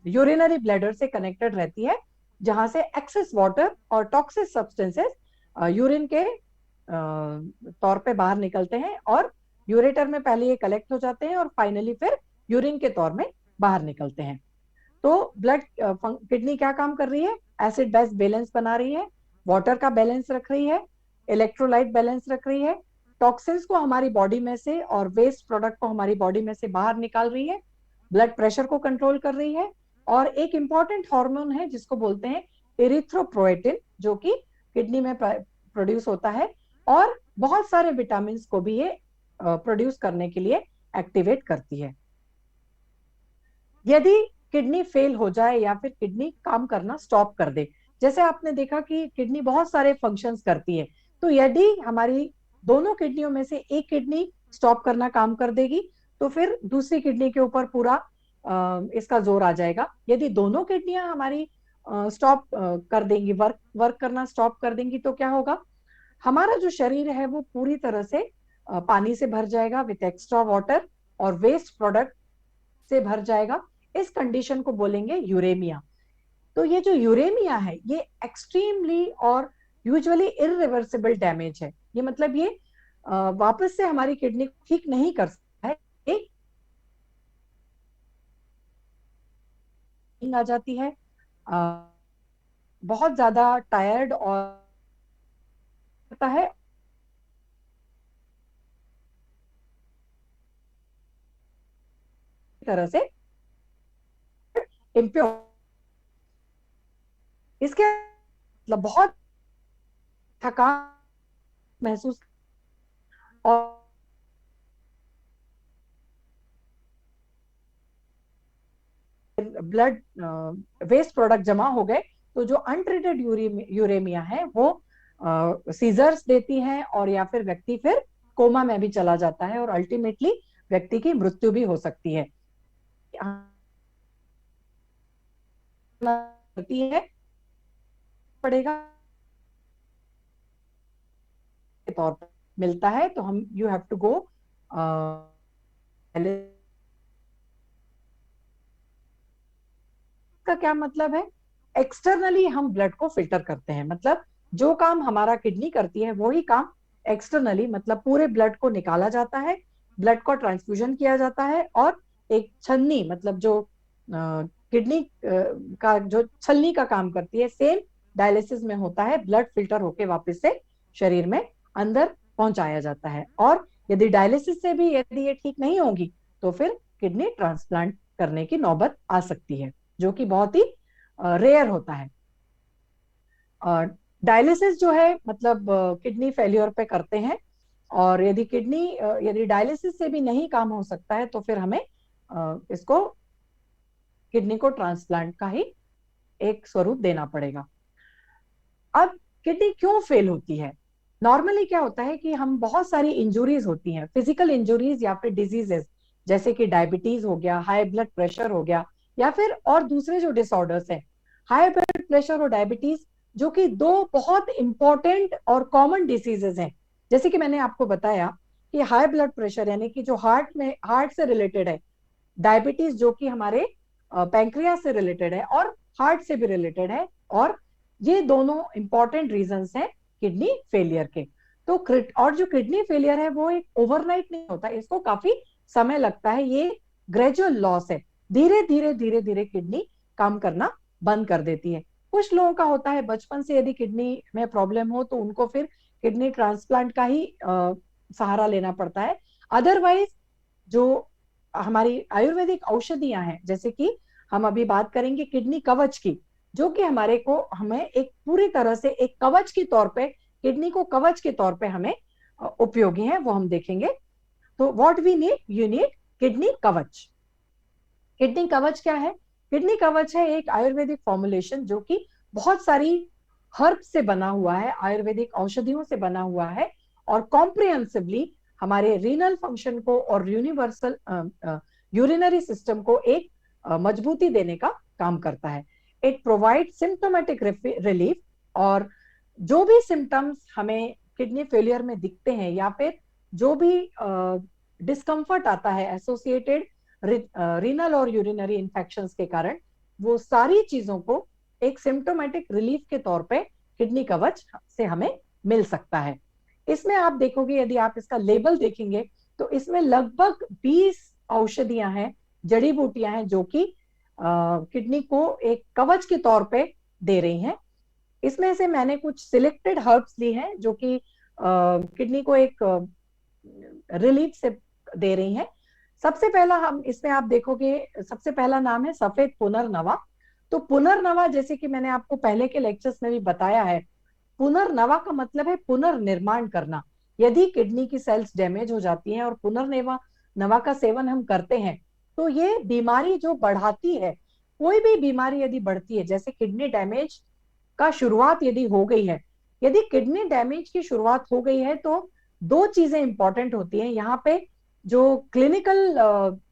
यूरिनरी ब्लैडर से कनेक्टेड रहती है, जहां से एक्सेस वाटर और टॉक्सिक सब्सटेंसेस यूरिन के तौर पे बाहर निकलते हैं, और यूरेटर में पहले ये कलेक्ट हो जाते हैं और फाइनली फिर यूरिन के तौर में बाहर निकलते हैं। तो ब्लड किडनी क्या काम कर रही है, एसिड बेस बैलेंस बना रही है, वाटर का बैलेंस रख रही है, इलेक्ट्रोलाइट बैलेंस रख रही है, टॉक्सिन्स को हमारी बॉडी में से और वेस्ट प्रोडक्ट को हमारी बॉडी में से बाहर निकाल रही है, ब्लड प्रेशर को कंट्रोल कर रही है, और एक इंपॉर्टेंट हार्मोन है जिसको बोलते हैं एरिथ्रोपोएटिन, जो कि किडनी में प्रोड्यूस होता है, और बहुत सारे विटामिन को भी ये प्रोड्यूस करने के लिए एक्टिवेट करती है। यदि किडनी फेल हो जाए या फिर किडनी काम करना स्टॉप कर दे, जैसे आपने देखा कि किडनी बहुत सारे फंक्शंस करती है, तो यदि हमारी दोनों किडनियों में से एक किडनी स्टॉप करना काम कर देगी, तो फिर दूसरी किडनी के ऊपर पूरा इसका जोर आ जाएगा। यदि दोनों किडनियां हमारी स्टॉप कर देंगी, वर्क वर्क करना स्टॉप कर देंगी, तो क्या होगा, हमारा जो शरीर है वो पूरी तरह से पानी से भर जाएगा विथ एक्स्ट्रा वाटर, और वेस्ट प्रोडक्ट से भर जाएगा। इस कंडीशन को बोलेंगे यूरेमिया। तो ये जो यूरेमिया है, ये एक्सट्रीमली और यूजुअली इरिवर्सिबल डैमेज है। ये मतलब ये वापस से हमारी किडनी ठीक नहीं कर सकता है, एक आ जाती है, बहुत ज्यादा टायर्ड और होता है, तरह से इम्प्योर। इसके मतलब बहुत थकान महसूस, और ब्लड वेस्ट प्रोडक्ट जमा हो गए, तो जो अनट्रीटेड यूरेमिया है वो सीजर्स देती है, और या फिर व्यक्ति फिर कोमा में भी चला जाता है, और अल्टीमेटली व्यक्ति की मृत्यु भी हो सकती है। होती है पड़ेगा के तौर पर मिलता है, तो हम यू हैव टू गो, का क्या मतलब है? एक्सटर्नली हम ब्लड को फिल्टर करते हैं, मतलब जो काम हमारा किडनी करती है वही काम एक्सटर्नली, मतलब पूरे ब्लड को निकाला जाता है, ब्लड को ट्रांसफ्यूजन किया जाता है, और एक छन्नी, मतलब जो किडनी का जो छलनी का काम करती है, सेम डायलिसिस में होता है, ब्लड फिल्टर होके वापस से शरीर में अंदर पहुंचाया जाता है। और यदि डायलिसिस से भी यदि ये ठीक नहीं होगी, तो फिर किडनी ट्रांसप्लांट करने की नौबत आ सकती है, जो कि बहुत ही रेयर होता है। और डायलिसिस जो है, मतलब किडनी फेल्योर पे करते हैं, और यदि डायलिसिस से भी नहीं काम हो सकता है, तो फिर हमें इसको किडनी को ट्रांसप्लांट का ही एक स्वरूप देना पड़ेगा। अब किडनी क्यों फेल होती है? नॉर्मली क्या होता है कि हम बहुत सारी इंजुरीज होती हैं, फिजिकल इंजुरीज या फिर डिजीजेस, जैसे कि डायबिटीज हो गया, हाई ब्लड प्रेशर हो गया, या फिर और दूसरे जो डिसऑर्डर्स हैं, हाई ब्लड प्रेशर और डायबिटीज, जो कि दो बहुत इंपॉर्टेंट और कॉमन डिसीजेज हैं। जैसे कि मैंने आपको बताया कि हाई ब्लड प्रेशर यानी कि जो हार्ट से रिलेटेड है, डायबिटीज जो कि हमारे पैंक्रियास से रिलेटेड है, और हार्ट से भी रिलेटेड है, और ये दोनों इंपॉर्टेंट रीजंस हैं किडनी फेलियर के। तो और जो किडनी फेलियर है वो एक ओवरनाइट नहीं होता, इसको काफी समय लगता है, ये ग्रेजुअल लॉस है, धीरे धीरे धीरे धीरे किडनी काम करना बंद कर देती है। कुछ लोगों का होता है बचपन से यदि किडनी में प्रॉब्लम हो तो उनको फिर किडनी ट्रांसप्लांट का ही सहारा लेना पड़ता है। अदरवाइज जो हमारी आयुर्वेदिक औषधियां हैं, जैसे कि हम अभी बात करेंगे किडनी कवच की, जो कि हमें एक पूरी तरह से एक कवच के तौर पे, किडनी को कवच के तौर पे हमें उपयोगी है, वो हम देखेंगे। तो what we need, you need kidney Kavach. Kidney Kavach क्या है? किडनी कवच है एक आयुर्वेदिक फॉर्मुलेशन जो कि बहुत सारी हर्ब से बना हुआ है, आयुर्वेदिक औषधियों से बना हुआ है, और कॉम्प्रिहेंसिवली हमारे रीनल फंक्शन को और यूनिवर्सल यूरिनरी सिस्टम को एक मजबूती देने का काम करता है। इट प्रोवाइड सिम्टोमेटिक रिलीफ, और जो भी सिम्टम्स हमें किडनी फेलियर में दिखते हैं, या फिर जो भी डिस्कम्फर्ट आता है एसोसिएटेड रीनल और यूरिनरी इंफेक्शंस के कारण, वो सारी चीजों को एक सिम्टोमेटिक रिलीफ के तौर पे किडनी कवच से हमें मिल सकता है। इसमें आप देखोगे, यदि आप इसका लेबल देखेंगे, तो इसमें लगभग 20 औषधियां हैं, जड़ी बूटियां हैं, जो कि किडनी को एक कवच के तौर पे दे रही हैं। इसमें से मैंने कुछ सिलेक्टेड हर्ब्स ली हैं जो कि किडनी को एक रिलीफ से दे रही हैं। सबसे पहला हम इसमें आप देखोगे, सबसे पहला नाम है सफेद पुनर्नवा। तो पुनर्नवा, जैसे कि मैंने आपको पहले के लेक्चर्स में भी बताया है, पुनर्नवा का मतलब है पुनर्निर्माण करना। यदि किडनी की सेल्स डैमेज हो जाती हैं और पुनर्नवा नवा का सेवन हम करते हैं, तो ये बीमारी जो बढ़ाती है, कोई भी बीमारी यदि बढ़ती है, जैसे किडनी डैमेज का शुरुआत यदि हो गई है, यदि किडनी डैमेज की शुरुआत हो गई है, तो दो चीजें इंपॉर्टेंट होती हैं यहाँ पे। जो क्लिनिकल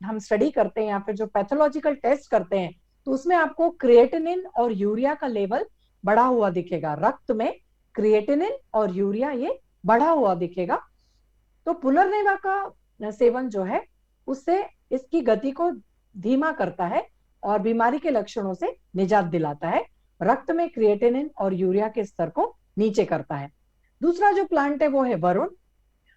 हम स्टडी करते हैं या फिर जो पैथोलॉजिकल टेस्ट करते हैं, तो उसमें आपको क्रिएटिनिन और यूरिया का लेवल बढ़ा हुआ दिखेगा, रक्त में क्रिएटिनिन और यूरिया ये बढ़ा हुआ दिखेगा। तो पुनर्नवा का सेवन जो है, उससे इसकी गति को धीमा करता है और बीमारी के लक्षणों से निजात दिलाता है, रक्त में क्रिएटिनिन और यूरिया के स्तर को नीचे करता है। दूसरा जो प्लांट है वो है वरुण।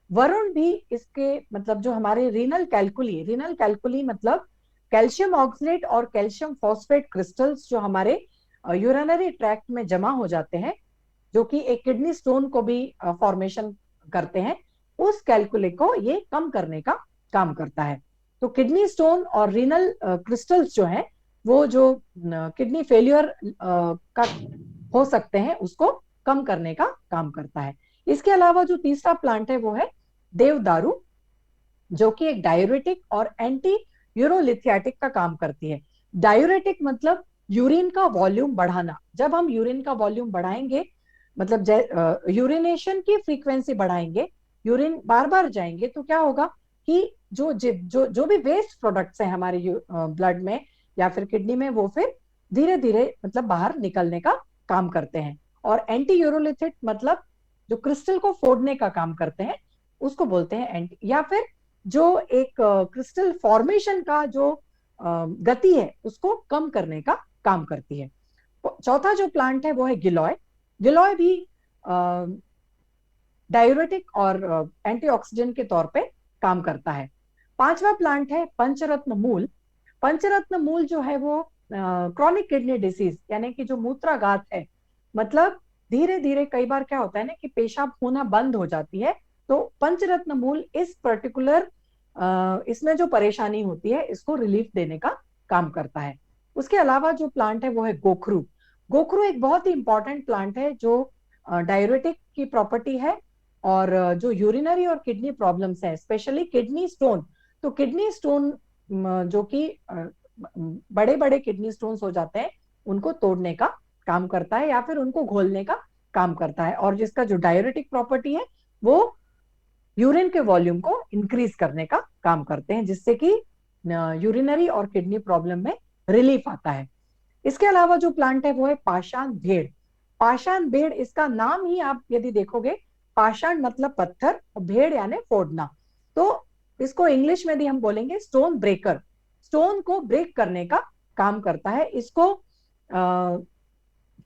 वरुण भी इसके मतलब जो हमारे रीनल कैलकुली मतलब कैल्शियम ऑक्सलेट और कैल्शियम फॉस्फेट क्रिस्टल्स जो हमारे यूरिनरी ट्रैक्ट में जमा हो जाते हैं, जो कि एक किडनी स्टोन को भी फॉर्मेशन करते हैं, उस कैलकुले को ये कम करने का काम करता है। तो किडनी स्टोन और रीनल क्रिस्टल्स जो है, वो जो किडनी फेलियर का हो सकते हैं उसको कम करने का काम करता है। इसके अलावा जो तीसरा प्लांट है वो है देवदारू, जो कि एक डायूरेटिक और एंटी यूरोलिथियाटिक का काम करती है। डायूरेटिक मतलब यूरिन का वॉल्यूम बढ़ाना। जब हम यूरिन का वॉल्यूम बढ़ाएंगे, मतलब यूरिनेशन की फ्रीक्वेंसी बढ़ाएंगे, यूरिन बार बार जाएंगे, तो क्या होगा कि जो जो जो भी वेस्ट प्रोडक्ट्स हैं हमारे ब्लड में या फिर किडनी में, वो फिर धीरे धीरे मतलब बाहर निकलने का काम करते हैं। और एंटी यूरोलिथिक मतलब जो क्रिस्टल को फोड़ने का काम करते हैं, उसको बोलते हैं एंटी। या फिर जो एक क्रिस्टल फॉर्मेशन का जो गति है उसको कम करने का काम करती है। चौथा जो प्लांट है वो है गिलोय। गिलोय भी डायूरेटिक और एंटीऑक्सीडेंट के तौर पे काम करता है। पांचवा प्लांट है पंचरत्न मूल। पंचरत्न मूल जो है वो क्रॉनिक किडनी डिसीज यानी कि जो मूत्राघात है, मतलब धीरे धीरे कई बार क्या होता है ना कि पेशाब होना बंद हो जाती है, तो पंचरत्न मूल इस पर्टिकुलर इसमें जो परेशानी होती है इसको रिलीफ देने का काम करता है। उसके अलावा जो प्लांट है वो है गोखरू। गोखरू एक बहुत ही इंपॉर्टेंट प्लांट है जो डायरेटिक की प्रॉपर्टी है, और जो यूरिनरी और किडनी प्रॉब्लम्स है, स्पेशली किडनी स्टोन, तो किडनी स्टोन जो कि बड़े बड़े किडनी स्टोन्स हो जाते हैं, उनको तोड़ने का काम करता है या फिर उनको घोलने का काम करता है। और जिसका जो डायरेटिक प्रॉपर्टी है वो यूरिन के वॉल्यूम को इंक्रीज करने का काम करते हैं, जिससे कि यूरिनरी और किडनी प्रॉब्लम में रिलीफ आता है। इसके अलावा जो प्लांट है वो है पाषाण भेड़। पाषाण भेड़, इसका नाम ही आप यदि देखोगे, पाषाण मतलब पत्थर और भेड़ यानी फोड़ना, तो इसको इंग्लिश में भी हम बोलेंगे स्टोन ब्रेकर। स्टोन को ब्रेक करने का काम करता है। इसको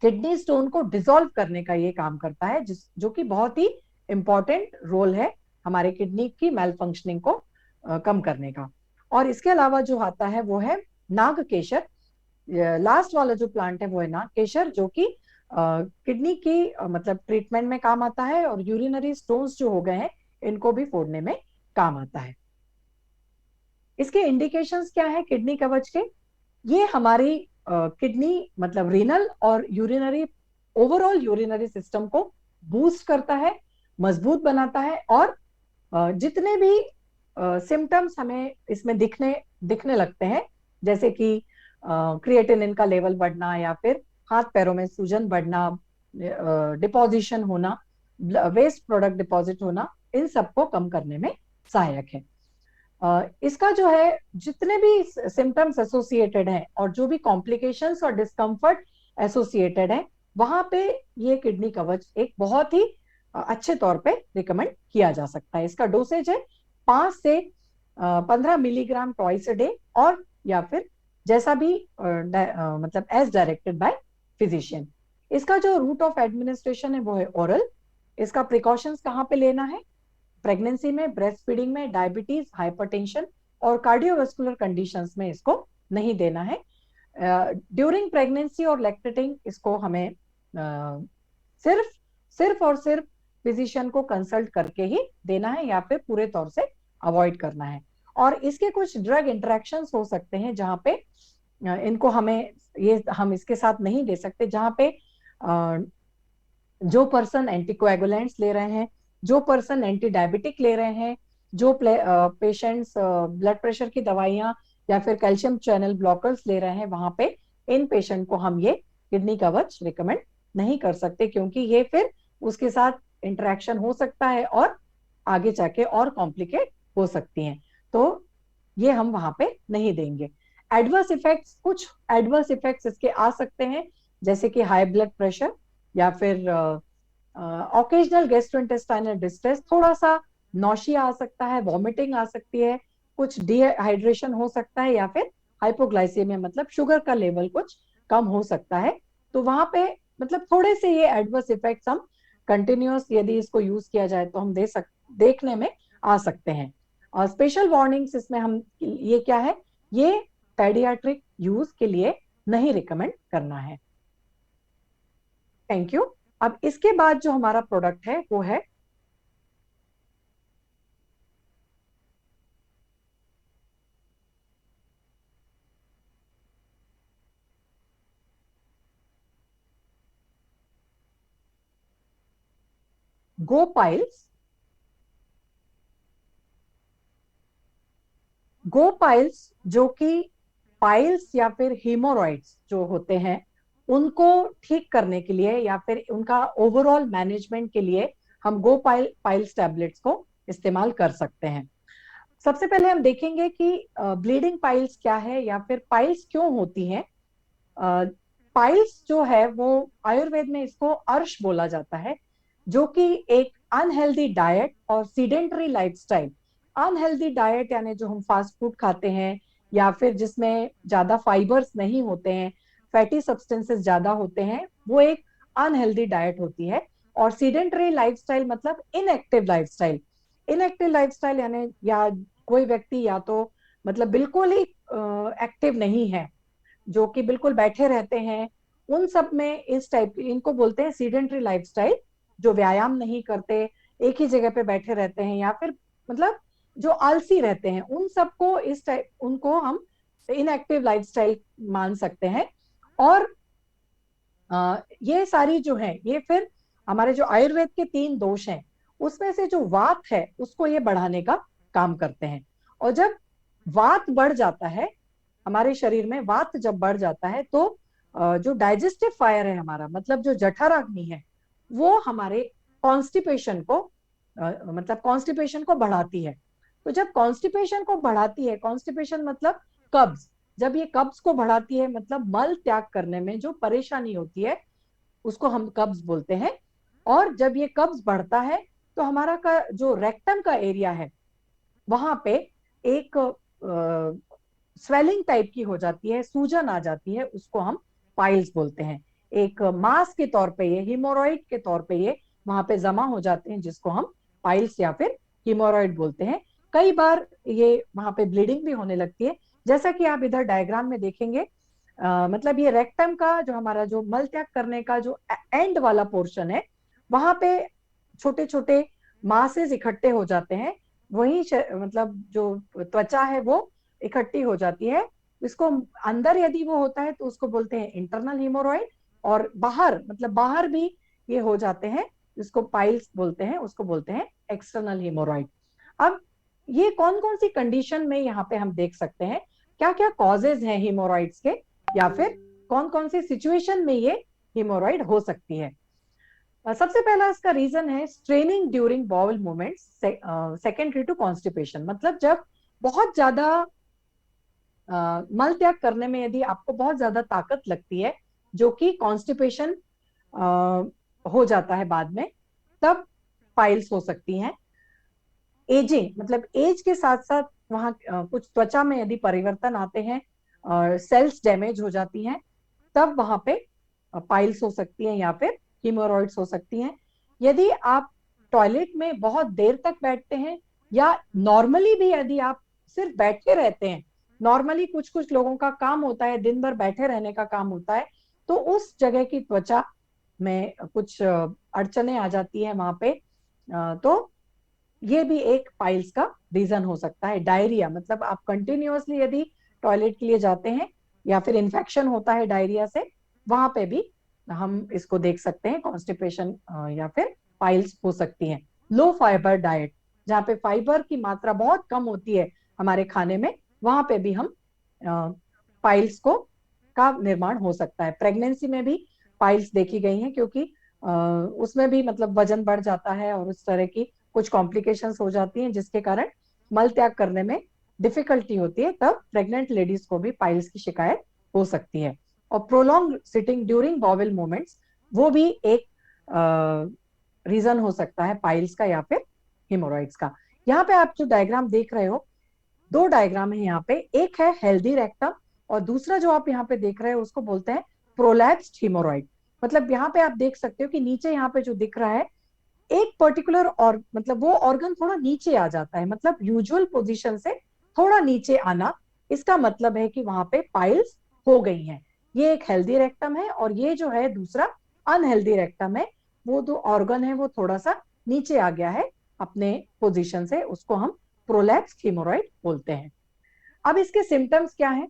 किडनी स्टोन को डिसॉल्व करने का ये काम करता है, जिस जो कि बहुत ही इंपॉर्टेंट रोल है हमारे किडनी की मेल फंक्शनिंग को कम करने का। और इसके अलावा जो आता है वो है नागकेशर। लास्ट वाला जो प्लांट है वो है नागकेशर, जो कि किडनी की मतलब ट्रीटमेंट में काम आता है, और यूरिनरी स्टोन्स जो हो गए हैं इनको भी फोड़ने में काम आता है। इसके इंडिकेशंस क्या है किडनी कवच के? ये हमारी किडनी मतलब रीनल और यूरिनरी, ओवरऑल यूरिनरी सिस्टम को बूस्ट करता है, मजबूत बनाता है, और जितने भी सिम्टम्स हमें इसमें दिखने दिखने लगते हैं, जैसे कि क्रिएटिनिन का लेवल बढ़ना या फिर हाथ पैरों में सूजन बढ़ना, डिपोजिशन होना, वेस्ट प्रोडक्ट डिपॉजिट होना, इन सबको कम करने में सहायक है। इसका जो है जितने भी सिम्टम्स एसोसिएटेड हैं और जो भी कॉम्प्लिकेशंस और डिस्कम्फर्ट एसोसिएटेड है, वहां पे ये किडनी कवच एक बहुत ही अच्छे तौर पे रिकमेंड किया जा सकता है। इसका डोसेज है 5 से 15 मिलीग्राम ट्वाइस अ डे, और या फिर जैसा भी मतलब एज डायरेक्टेड बाय फिजिशियन। इसका जो रूट ऑफ एडमिनिस्ट्रेशन है वो है ओरल। इसका प्रिकॉशंस कहाँ पे लेना है? प्रेगनेंसी में, ब्रेस्ट फीडिंग में, डायबिटीज, हाइपरटेंशन और कार्डियोवास्कुलर कंडीशंस में इसको नहीं देना है। ड्यूरिंग प्रेगनेंसी और लैक्टेटिंग इसको हमें सिर्फ सिर्फ और सिर्फ फिजिशियन को कंसल्ट करके ही देना है, या फिर पूरे तौर से अवॉइड करना है। और इसके कुछ ड्रग इंटरेक्शंस हो सकते हैं जहां पे इनको हमें, ये हम इसके साथ नहीं दे सकते, जहां पे जो पर्सन एंटीकोएगुलेंट्स ले रहे हैं, जो पर्सन एंटी डायबिटिक ले रहे हैं, जो पेशेंट्स ब्लड प्रेशर की दवाइयां या फिर कैल्शियम चैनल ब्लॉकर्स ले रहे हैं, वहां पे इन पेशेंट को हम ये किडनी कवच रिकमेंड नहीं कर सकते, क्योंकि ये फिर उसके साथ इंटरेक्शन हो सकता है और आगे जाके और कॉम्प्लिकेट हो सकती हैं, तो ये हम वहां पे नहीं देंगे। एडवर्स इफेक्ट्स, कुछ एडवर्स इफेक्ट्स इसके आ सकते हैं, जैसे कि हाई ब्लड प्रेशर, या फिर ऑकेजनल गैस्ट्रोइंटेस्टाइनल डिस्ट्रेस, थोड़ा सा नौशिया आ सकता है, वॉमिटिंग आ सकती है, कुछ डिहाइड्रेशन हो सकता है, या फिर हाइपोग्लाइसेमिया मतलब शुगर का लेवल कुछ कम हो सकता है। तो वहां पे मतलब थोड़े से ये एडवर्स इफेक्ट्स हम कंटिन्यूअस यदि इसको यूज किया जाए तो हम देखने में आ सकते हैं। और स्पेशल वार्निंग्स इसमें हम ये क्या है, ये पेडियाट्रिक यूज के लिए नहीं रिकमेंड करना है। Thank you. अब इसके बाद जो हमारा प्रोडक्ट है वो है गोपाइल्स, गोपाइल्स जो कि पाइल्स या फिर हीमोरॉइड्स जो होते हैं उनको ठीक करने के लिए या फिर उनका ओवरऑल मैनेजमेंट के लिए हम पाइल्स टैबलेट्स को इस्तेमाल कर सकते हैं। सबसे पहले हम देखेंगे कि ब्लीडिंग पाइल्स क्या है या फिर पाइल्स क्यों होती हैं। पाइल्स जो है वो आयुर्वेद में इसको अर्श बोला जाता है, जो कि एक अनहेल्दी डाइट और सीडेंटरी लाइफस्टाइल। अनहेल्दी डाइट यानी जो हम फास्ट फूड खाते हैं या फिर जिसमें ज्यादा फाइबर्स नहीं होते हैं, फैटी सब्सटेंसेस ज्यादा होते हैं, वो एक अनहेल्दी डाइट होती है। और सीडेंटरी लाइफस्टाइल मतलब इनएक्टिव लाइफस्टाइल। इनएक्टिव लाइफस्टाइल यानी या कोई व्यक्ति या तो मतलब बिल्कुल ही एक्टिव नहीं है, जो कि बिल्कुल बैठे रहते हैं, उन सब में इस टाइप इनको बोलते हैं सीडेंटरी लाइफस्टाइल। जो व्यायाम नहीं करते, एक ही जगह पे बैठे रहते हैं या फिर मतलब जो आलसी रहते हैं, उन सबको इस टाइप उनको हम इनएक्टिव लाइफस्टाइल मान सकते हैं। और ये सारी जो है ये फिर हमारे जो आयुर्वेद के 3 दोष हैं उसमें से जो वात है उसको ये बढ़ाने का काम करते हैं। और जब वात बढ़ जाता है, हमारे शरीर में वात जब बढ़ जाता है तो जो डाइजेस्टिव फायर है हमारा, मतलब जो जठराग्नि है, वो हमारे कॉन्स्टिपेशन को मतलब कॉन्स्टिपेशन को बढ़ाती है। तो जब कॉन्स्टिपेशन को बढ़ाती है, कॉन्स्टिपेशन मतलब कब्ज, जब ये कब्ज को बढ़ाती है मतलब मल त्याग करने में जो परेशानी होती है उसको हम कब्ज बोलते हैं। और जब ये कब्ज बढ़ता है तो हमारा का जो रेक्टम का एरिया है वहां पे एक स्वेलिंग टाइप की हो जाती है, सूजन आ जाती है, उसको हम पाइल्स बोलते हैं। एक मास के तौर पे ये हिमोरॉइड के तौर पे ये वहां पे जमा हो जाते हैं, जिसको हम पाइल्स या फिर हिमोरॉइड बोलते हैं। कई बार ये वहां पे ब्लीडिंग भी होने लगती है, जैसा कि आप इधर डायग्राम में देखेंगे। मतलब ये रेक्टम का जो हमारा जो मल त्याग करने का जो एंड वाला पोर्शन है, वहां पे छोटे छोटे मासेस इकट्ठे हो जाते हैं। वही मतलब जो त्वचा है वो इकट्ठी हो जाती है। इसको अंदर यदि वो होता है तो उसको बोलते हैं इंटरनल हीमोरॉइड, और बाहर मतलब बाहर भी ये हो जाते हैं, जिसको पाइल्स बोलते हैं, उसको बोलते हैं एक्सटर्नल हीमोरॉइड। अब ये कौन कौन सी कंडीशन में यहाँ पे हम देख सकते हैं, क्या क्या कॉजेज हैं हीमोरॉइड्स के, या फिर कौन कौन सी सिचुएशन में ये हीमोरॉइड हो सकती है। सबसे पहला इसका रीजन है straining during bowel movements secondary to constipation. मतलब जब बहुत ज्यादा मल त्याग करने में यदि आपको बहुत ज्यादा ताकत लगती है, जो कि कॉन्स्टिपेशन हो जाता है बाद में, तब पाइल्स हो सकती हैं। एजिंग मतलब एज के साथ साथ वहां कुछ त्वचा में यदि परिवर्तन आते हैं और सेल्स डैमेज हो जाती हैं, तब वहां पे पाइल्स हो सकती हैं या फिर हीमोरॉइड्स हो सकती हैं। यदि आप टॉयलेट में बहुत देर तक बैठते हैं, या नॉर्मली भी यदि आप सिर्फ बैठे रहते हैं, नॉर्मली कुछ कुछ लोगों का काम होता है दिन भर बैठे रहने का काम होता है, तो उस जगह की त्वचा में कुछ अड़चने आ जाती है वहां पे, तो ये भी एक पाइल्स का रीजन हो सकता है। डायरिया मतलब आप कंटिन्यूअसली यदि टॉयलेट के लिए जाते हैं या फिर इन्फेक्शन होता है डायरिया से, वहां पे भी हम इसको देख सकते हैं, कॉन्स्टिपेशन या फिर पाइल्स हो सकती हैं। लो फाइबर डाइट, जहाँ पे फाइबर की मात्रा बहुत कम होती है हमारे खाने में, वहां पे भी हम पाइल्स को का निर्माण हो सकता है। प्रेगनेंसी में भी पाइल्स देखी गई हैं, क्योंकि उसमें भी मतलब वजन बढ़ जाता है और उस तरह की कुछ कॉम्प्लिकेशंस हो जाती हैं, जिसके कारण मल त्याग करने में डिफिकल्टी होती है, तब प्रेग्नेंट लेडीज को भी पाइल्स की शिकायत हो सकती है। और prolong sitting during bowel movements, वो भी एक रीजन हो सकता है पाइल्स का या फिर हिमोरॉइड्स का। यहाँ पे आप जो डायग्राम देख रहे हो, 2 डायग्राम है यहाँ पे, एक है हेल्दी रेक्टम और दूसरा जो आप यहाँ पे देख रहे हो उसको बोलते हैं प्रोलैप्स्ड हीमोरॉइड। मतलब यहाँ पे आप देख सकते हो कि नीचे यहाँ पे जो दिख रहा है एक पर्टिकुलर, और मतलब वो ऑर्गन थोड़ा नीचे आ जाता है, मतलब यूजुअल पोजीशन से थोड़ा नीचे आना, इसका मतलब है कि वहां पे पाइल्स हो गई हैं। ये एक हेल्दी रेक्टम है और ये जो है दूसरा अनहेल्दी रेक्टम है, वो जो ऑर्गन है वो थोड़ा सा नीचे आ गया है अपने पोजीशन से, उसको हम प्रोलैप्स्ड हीमोरॉइड बोलते हैं। अब इसके सिम्टम्स क्या हैं?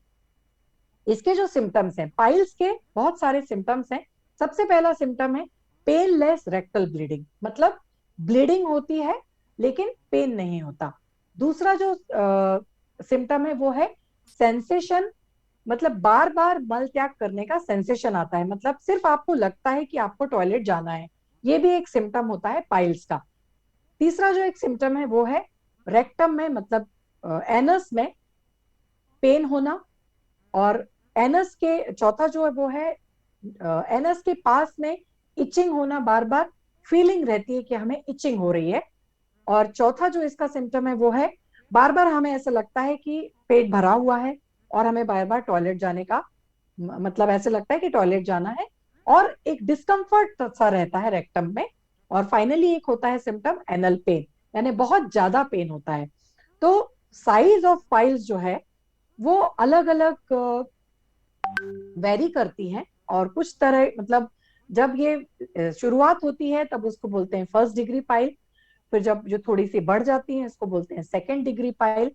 इसके जो सिम्टम्स हैं, पाइल्स के बहुत सारे सिम्टम्स हैं। सबसे पहला सिम्टम है पेनलेस रेक्टल ब्लीडिंग। मतलब ब्लीडिंग होती है लेकिन पेन नहीं होता। दूसरा जो सिम्टम है वो है सेंसेशन, मतलब बार बार मल त्याग करने का सेंसेशन आता है, मतलब सिर्फ आपको लगता है कि आपको टॉयलेट जाना है, ये भी एक सिम्टम होता है पाइल्स का। तीसरा जो एक सिम्टम है वो है रेक्टम में, मतलब एनस में पेन होना। और एनस के चौथा जो है वो है एनस के पास में इचिंग होना, बार बार फीलिंग रहती है कि हमें इचिंग हो रही है। और चौथा जो इसका सिम्टम है वो है बार बार हमें ऐसा लगता है कि पेट भरा हुआ है और हमें बार बार टॉयलेट जाने का मतलब ऐसे लगता है कि टॉयलेट जाना है, और एक डिस्कम्फर्ट सा रहता है रेक्टम में। और फाइनली एक होता है सिम्टम एनल पेन, यानी बहुत ज्यादा पेन होता है। तो साइज ऑफ पाइल्स जो है वो अलग अलग वेरी करती हैं। और कुछ तरह मतलब जब ये शुरुआत होती है तब उसको बोलते हैं फर्स्ट डिग्री पाइल, फिर जब जो थोड़ी सी बढ़ जाती है इसको बोलते हैं सेकेंड डिग्री पाइल,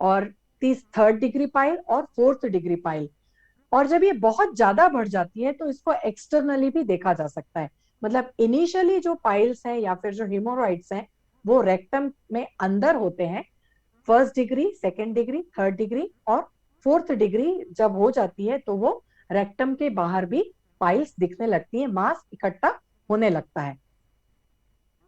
और तीस थर्ड डिग्री पाइल और फोर्थ डिग्री पाइल। और जब ये बहुत ज्यादा बढ़ जाती है तो इसको एक्सटर्नली भी देखा जा सकता है। मतलब इनिशियली जो पाइल्स हैं या फिर जो हिमोरॉइड्स हैं वो रेक्टम में अंदर होते हैं, first degree, second degree, third degree और फोर्थ डिग्री जब हो जाती है तो वो रेक्टम के बाहर भी पाइल्स दिखने लगती है, मांस इकट्ठा होने लगता है।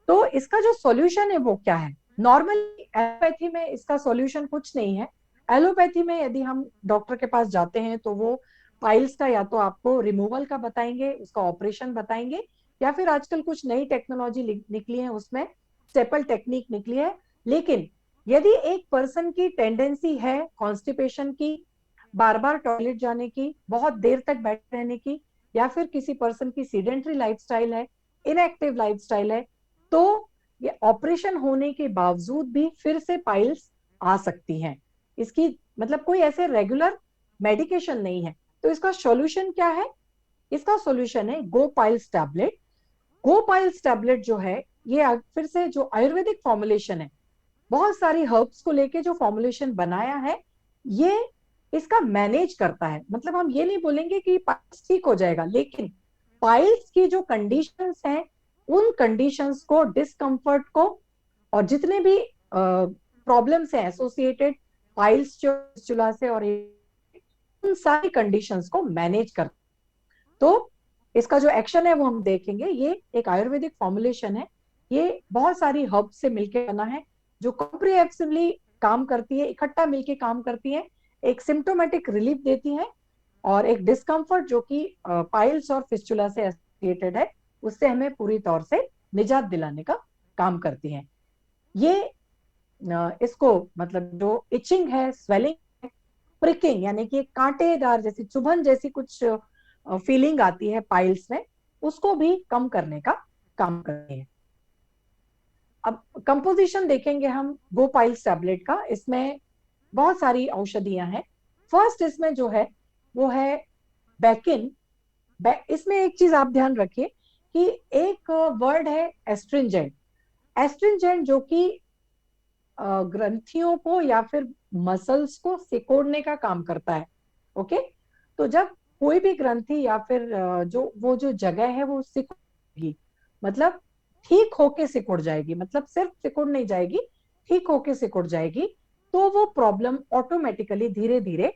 तो इसका जो सॉल्यूशन है वो क्या है? नॉर्मली एलोपैथी में इसका सॉल्यूशन कुछ नहीं है। एलोपैथी में यदि हम डॉक्टर के पास जाते हैं तो वो पाइल्स का या तो आपको रिमूवल का बताएंगे, उसका ऑपरेशन बताएंगे, या फिर आजकल कुछ नई टेक्नोलॉजी निकली है उसमें स्टेपल टेक्निक निकली है। लेकिन यदि एक पर्सन की टेंडेंसी है कॉन्स्टिपेशन की, बार बार टॉयलेट जाने की, बहुत देर तक बैठे रहने की, या फिर किसी पर्सन की सीडेंट्री लाइफस्टाइल है, इनएक्टिव लाइफस्टाइल है, तो ये ऑपरेशन होने के बावजूद भी फिर से पाइल्स आ सकती हैं। इसकी मतलब कोई ऐसे रेगुलर मेडिकेशन नहीं है। तो इसका सॉल्यूशन क्या है? इसका सॉल्यूशन है गो पाइल्स टैबलेट। गो पाइल्स टैबलेट जो है ये फिर से जो आयुर्वेदिक फॉर्मुलेशन है, बहुत सारी हर्ब्स को लेके जो फॉर्मुलेशन बनाया है, ये इसका मैनेज करता है। मतलब हम ये नहीं बोलेंगे कि पाइल्स ठीक हो जाएगा, लेकिन पाइल्स की जो कंडीशंस हैं उन कंडीशंस को, डिस्कम्फर्ट को, और जितने भी प्रॉब्लम्स हैं एसोसिएटेड पाइल्स जो फिस्टुला से, और उन सारी कंडीशंस को मैनेज करता है। तो इसका जो एक्शन है वो हम देखेंगे। ये एक आयुर्वेदिक फॉर्मुलेशन है, ये बहुत सारी हर्ब से मिलकर बना है जो कॉम्प्रिहेंसिवली काम करती है, इकट्ठा मिलके काम करती है, एक सिम्टोमेटिक रिलीफ देती है, और एक डिस्कम्फर्ट जो कि पाइल्स और फिस्टुला से एसोसिएटेड है उससे हमें पूरी तौर से निजात दिलाने का काम करती है। ये इसको मतलब जो इचिंग है, स्वेलिंग है, प्रिकिंग यानी कि कांटेदार जैसी चुभन जैसी कुछ फीलिंग आती है पाइल्स में, उसको भी कम करने का काम करती है। अब कंपोजिशन देखेंगे हम गो पाइल्स टैबलेट का। इसमें बहुत सारी औषधियां हैं। फर्स्ट इसमें जो है वो है बैकिन। इसमें एक चीज आप ध्यान रखिए कि एक वर्ड है एस्ट्रिंजेंट। एस्ट्रिंजेंट जो कि ग्रंथियों को या फिर मसल्स को सिकोड़ने का काम करता है। ओके, तो जब कोई भी ग्रंथि या फिर जो वो जो जगह है वो सिकुड़ेगी, मतलब ठीक होके सिकुड़ जाएगी, मतलब सिर्फ सिकुड़ नहीं जाएगी, ठीक होके सिकुड़ जाएगी, तो वो प्रॉब्लम ऑटोमेटिकली धीरे धीरे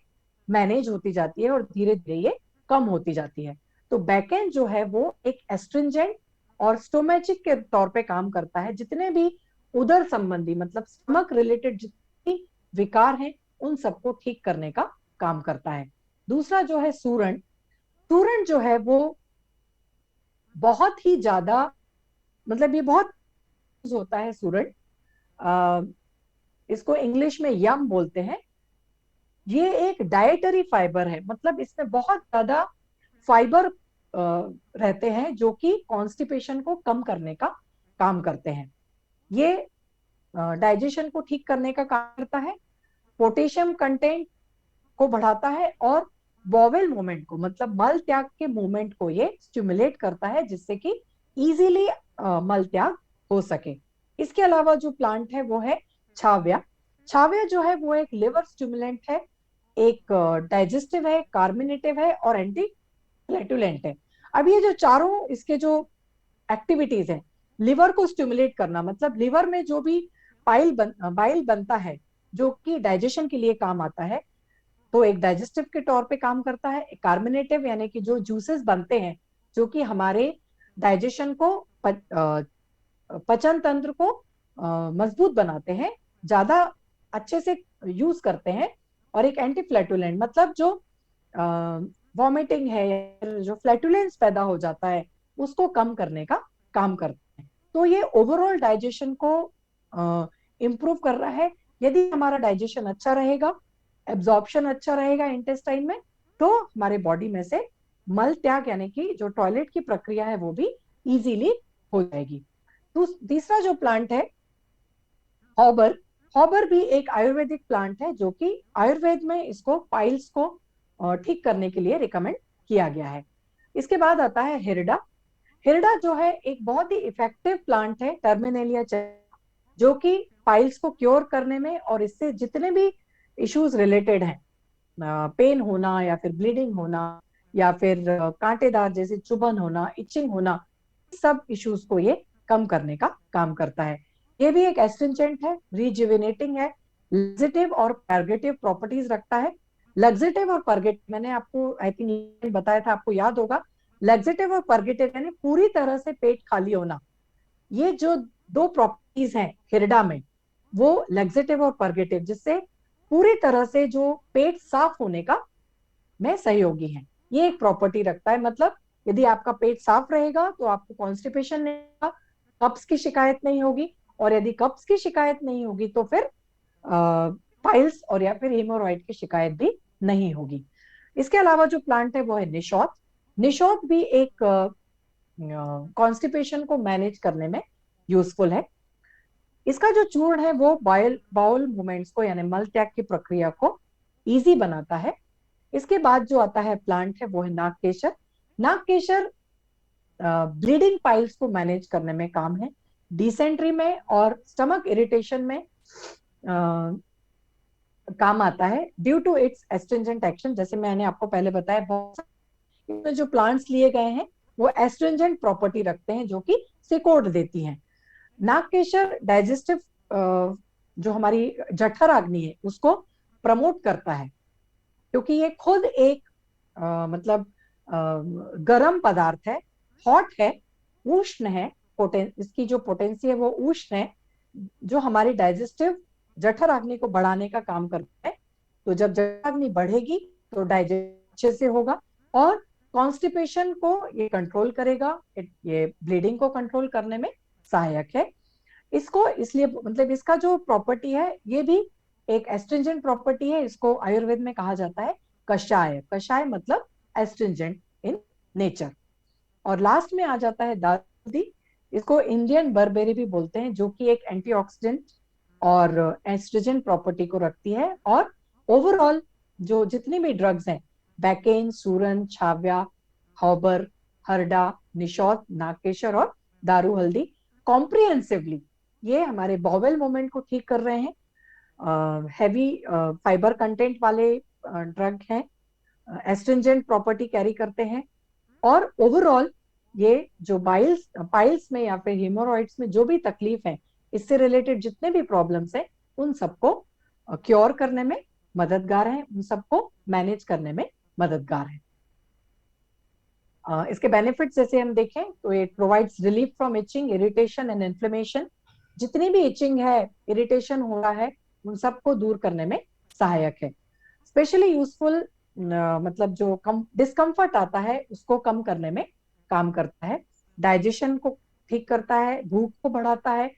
मैनेज होती जाती है और धीरे धीरे ये कम होती जाती है। तो बैकएंड जो है वो एक एस्ट्रिंजेंट और स्टोमेचिक के तौर पे काम करता है। जितने भी उदर संबंधी मतलब स्टमक रिलेटेड जितनी विकार हैं उन सबको ठीक करने का काम करता है। दूसरा जो है सूरण। सूरण जो है वो बहुत ही ज्यादा, मतलब ये बहुत यूज होता है सूरण। आ, इसको इंग्लिश में यम बोलते हैं। ये एक डाइटरी फाइबर है, मतलब इसमें बहुत ज्यादा फाइबर रहते हैं जो कि कॉन्स्टिपेशन को कम करने का काम करते हैं। ये डाइजेशन को ठीक करने का काम करता है, पोटेशियम कंटेंट को बढ़ाता है, और बॉवेल मूवमेंट को मतलब मल त्याग के मूवमेंट को ये स्टिमुलेट करता है जिससे कि इजीली मल त्याग हो सके। इसके अलावा जो प्लांट है वो है छावया। छावया जो है वो एक लिवर स्टिमुलेंट है, एक डाइजेस्टिव है, कार्मिनेटिव है और एंटी फ्लैटुलेंट है। अब ये जो चारों इसके जो एक्टिविटीज हैं लिवर को स्टिमुलेट करना, मतलब लिवर में जो भी बाइल बनता है जो कि डाइजेशन के लिए काम आता है, तो एक डाइजेस्टिव के तौर पे काम करता है, एक कार्बोनेटिव यानी कि जो जूसेस बनते हैं जो कि हमारे डाइजेशन को पचन तंत्र को मजबूत बनाते हैं, ज्यादा अच्छे से यूज करते हैं। और एक एंटी फ्लैटुलेंट, मतलब जो वॉमिटिंग है या जो फ्लैटुलेंस पैदा हो जाता है उसको कम करने का काम करते हैं। तो ये ओवरऑल डाइजेशन को इम्प्रूव कर रहा है। यदि हमारा डाइजेशन अच्छा रहेगा, एब्जॉर्प्शन अच्छा रहेगा इंटेस्टाइन में, तो हमारे बॉडी में से मल त्याग यानी कि जो टॉयलेट की प्रक्रिया है वो भी इजीली हो जाएगी। तो तीसरा जो प्लांट है हॉबर, हॉबर भी एक आयुर्वेदिक प्लांट है जो कि आयुर्वेद में इसको पाइल्स को ठीक करने के लिए रिकमेंड किया गया है। इसके बाद आता है हिरडा। हिरडा जो है एक बहुत ही इफेक्टिव प्लांट है, टर्मिनेलिया, जो कि पाइल्स को क्योर करने में और इससे जितने भी इश्यूज रिलेटेड हैं, पेन होना या फिर ब्लीडिंग होना या फिर कांटेदार जैसे चुभन होना, इचिंग होना, सब इश्यूज को ये कम करने का काम करता है। ये भी एक एस्ट्रिंजेंट है, रिजुविनेटिंग है, लग्जेटिव और पर्गेटिव प्रॉपर्टीज रखता है। लग्जेटिव और पर्गेटिव मैंने आपको आई थिंक बताया था, आपको याद होगा। लग्जेटिव और पर्गेटिव यानी पूरी तरह से पेट खाली होना, ये जो दो प्रॉपर्टीज हैं हिरडा में, वो लग्जेटिव और पर्गेटिव, जिससे पूरी तरह से जो पेट साफ होने का में सहयोगी है, ये एक प्रॉपर्टी रखता है। मतलब यदि आपका पेट साफ रहेगा तो आपको कॉन्स्टिपेशन नहीं होगा, कब्ज की शिकायत नहीं होगी, और यदि कब्ज की शिकायत नहीं होगी तो फिर पाइल्स और या फिर हेमोरॉइड की शिकायत भी नहीं होगी। इसके अलावा जो प्लांट है वो है निशोत। निशोत भी एक कॉन्स्टिपेशन को मैनेज करने में यूजफुल है। इसका जो चूर्ण है वो बाउल बाउल मूवमेंट्स को यानी मल त्याग की प्रक्रिया को इजी बनाता है। इसके बाद जो आता है प्लांट है वो है नागकेशर। नागकेशर ब्लीडिंग पाइल्स को मैनेज करने में काम है, डिसेंट्री में और स्टमक इरिटेशन में काम आता है due to its astringent action. जैसे मैंने आपको पहले बताया, बहुत इसमें जो प्लांट्स लिए गए हैं वो एस्ट्रिंजेंट प्रॉपर्टी रखते हैं जो कि सिकोड़ देती हैं। नागकेशर डाइजेस्टिव जो हमारी जठर अग्नि है उसको प्रमोट करता है, क्योंकि ये खुद एक मतलब गर्म पदार्थ है, हॉट है, उष्ण है। इसकी जो पोटेंसी है वो उष्ण है, जो हमारी डाइजेस्टिव जठर अग्नि को बढ़ाने का काम करता है। तो जब जठर अग्नि बढ़ेगी तो डाइजेशन अच्छे से होगा, और कॉन्स्टिपेशन को ये कंट्रोल करेगा, ये ब्लीडिंग को कंट्रोल करने में सहायक है। इसको इसलिए मतलब इसका जो प्रॉपर्टी है ये भी एक एस्ट्रिंजेंट प्रॉपर्टी है। इसको आयुर्वेद में कहा जाता है कषाय। कषाय मतलब एस्ट्रिंजेंट इन नेचर। और लास्ट में आ जाता है दारूदी। इसको इंडियन बर्बेरी भी बोलते हैं, जो कि एक एंटीऑक्सीडेंट और एस्ट्रिजेंट प्रॉपर्टी को रखती है। और ओवरऑल जो जितनी भी ड्रग्स हैं, बैकेन, सूरन, छाव्या, हॉबर, हरडा, निशौत, नागकेशर और दारू हल्दी, कॉम्प्रिहेंसिवली ये हमारे बॉवेल मूवमेंट को ठीक कर रहे हैं, हैवी फाइबर कंटेंट वाले ड्रग हैं, एस्ट्रिंजेंट प्रॉपर्टी कैरी करते हैं, और ओवरऑल ये जो बाइल्स पाइल्स में या फिर हेमोरॉइड्स में जो भी तकलीफ है, इससे रिलेटेड जितने भी प्रॉब्लम्स हैं उन सबको क्योर करने में मददगार है, उन सबको मैनेज करने में मददगार है। इसके बेनिफिट्स जैसे हम देखें तो it provides relief from itching, irritation and inflammation. जितनी भी इचिंग है, इरिटेशन हो रहा है, उन सबको दूर करने में सहायक है। स्पेशली यूजफुल मतलब जो डिस्कम्फर्ट आता है उसको कम करने में काम करता है, डाइजेशन को ठीक करता है, भूख को बढ़ाता है,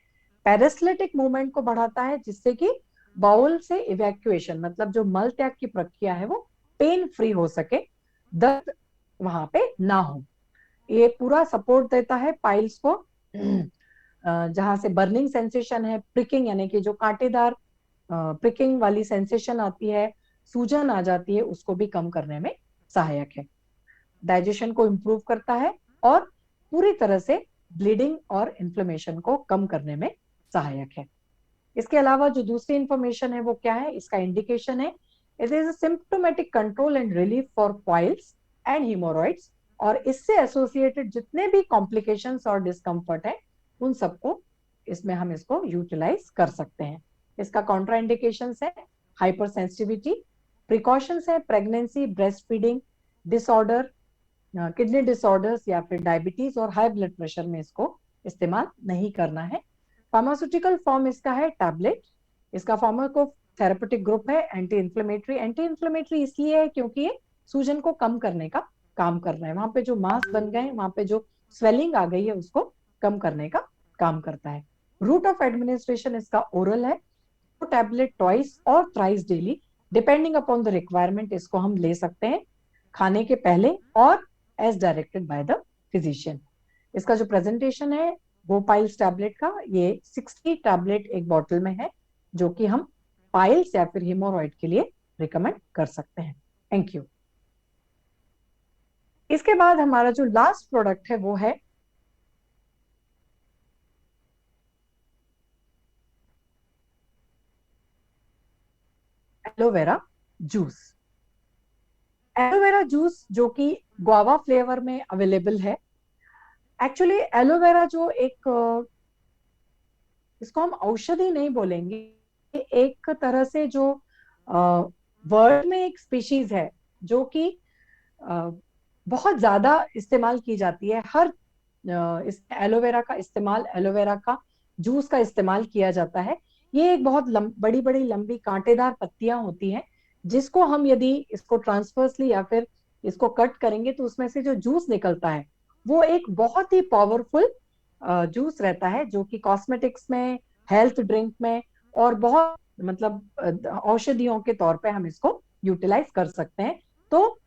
पेरिस्लेटिक मूवमेंट को बढ़ाता है, जिससे कि बाउल से इवैक्यूएशन मतलब जो मल त्याग की प्रक्रिया है वो पेन फ्री हो सके, दर्द वहां पे ना हो। ये पूरा सपोर्ट देता है पाइल्स को, जहां से बर्निंग सेंसेशन है, प्रिकिंग यानी कि जो कांटेदार प्रिकिंग वाली सेंसेशन आती है, सूजन आ जाती है, उसको भी कम करने में सहायक है। डाइजेशन को इम्प्रूव करता है और पूरी तरह से ब्लीडिंग और इन्फ्लेमेशन को कम करने में सहायक है। इसके अलावा जो दूसरी इंफॉर्मेशन है वो क्या है, इसका इंडिकेशन है it is a symptomatic control and relief for piles and haemorrhoids. और इससे एसोसिएटेड जितने भी कॉम्प्लिकेशंस और डिस्कम्फर्ट है उन सबको इसमें हम इसको यूटिलाइज कर सकते हैं। इसका कॉन्ट्राइंडिकेशंस है हाइपर सेंसिटिविटी, प्रिकॉशंस है pregnancy, breast feeding disorder, kidney disorders या फिर डायबिटीज और हाई ब्लड प्रेशर में इसको इस्तेमाल नहीं करना है। फार्मास्यूटिकल फॉर्म इसका है टैबलेट। इसका फार्माको थेरेपेटिक ग्रुप है एंटी इंफ्लेमेटरी। एंटी इंफ्लेमेटरी इसलिए है क्योंकि ये सूजन को कम करने का काम कर रहा है। वहां पे जो मांस बन गए, वहां पे जो स्वेलिंग आ गई है, उसको कम करने का काम करता है। रूट ऑफ एडमिनिस्ट्रेशन इसका ओरल है। तो टैबलेट ट्वाइस और thrice daily depending upon the requirement इसको हम ले सकते हैं, खाने के पहले और as directed by the physician. इसका जो प्रेजेंटेशन है वो पाइल्स टैबलेट का, ये 60 टैबलेट एक बॉटल में है, जो कि हम पाइल्स या फिर हिमोरॉइड के लिए रिकमेंड कर सकते हैं। Thank you. इसके बाद हमारा जो लास्ट प्रोडक्ट है वो है एलोवेरा जूस। एलोवेरा जूस जो कि गुआवा फ्लेवर में अवेलेबल है। एक्चुअली एलोवेरा जो एक इसको हम औषधि नहीं बोलेंगे, एक तरह से जो वर्ल्ड में एक स्पीशीज है जो कि बहुत ज्यादा इस्तेमाल की जाती है। हर इस एलोवेरा का इस्तेमाल, एलोवेरा का जूस का इस्तेमाल किया जाता है। ये एक बहुत बड़ी बड़ी लंबी कांटेदार पत्तियां होती हैं, जिसको हम यदि इसको ट्रांसवर्सली या फिर इसको कट करेंगे तो उसमें से जो जूस निकलता है वो एक बहुत ही पावरफुल जूस रहता है, जो कि कॉस्मेटिक्स में, हेल्थ ड्रिंक में और बहुत मतलब औषधियों के तौर पे हम इसको यूटिलाइज कर सकते हैं। तो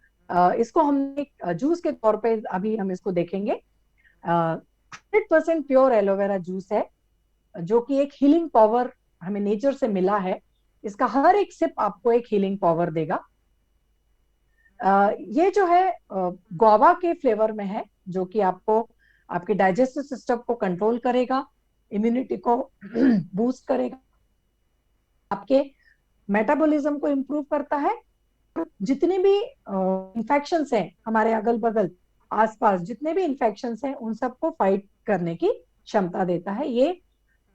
इसको हम एक जूस के तौर पे अभी हम इसको देखेंगे। 100% प्योर एलोवेरा जूस है, जो कि एक हीलिंग पावर हमें नेचर से मिला है। इसका हर एक सिप आपको एक हीलिंग पावर देगा। ये जो है गुआवा के फ्लेवर में है, जो कि आपको आपके डाइजेस्टिव सिस्टम को कंट्रोल करेगा, इम्यूनिटी को बूस्ट करेगा, आपके मेटाबॉलिज्म को इम्प्रूव करता है। जितने भी इन्फेक्शंस हैं हमारे अगल बगल आसपास, जितने भी इन्फेक्शंस हैं उन सबको फाइट करने की क्षमता देता है। ये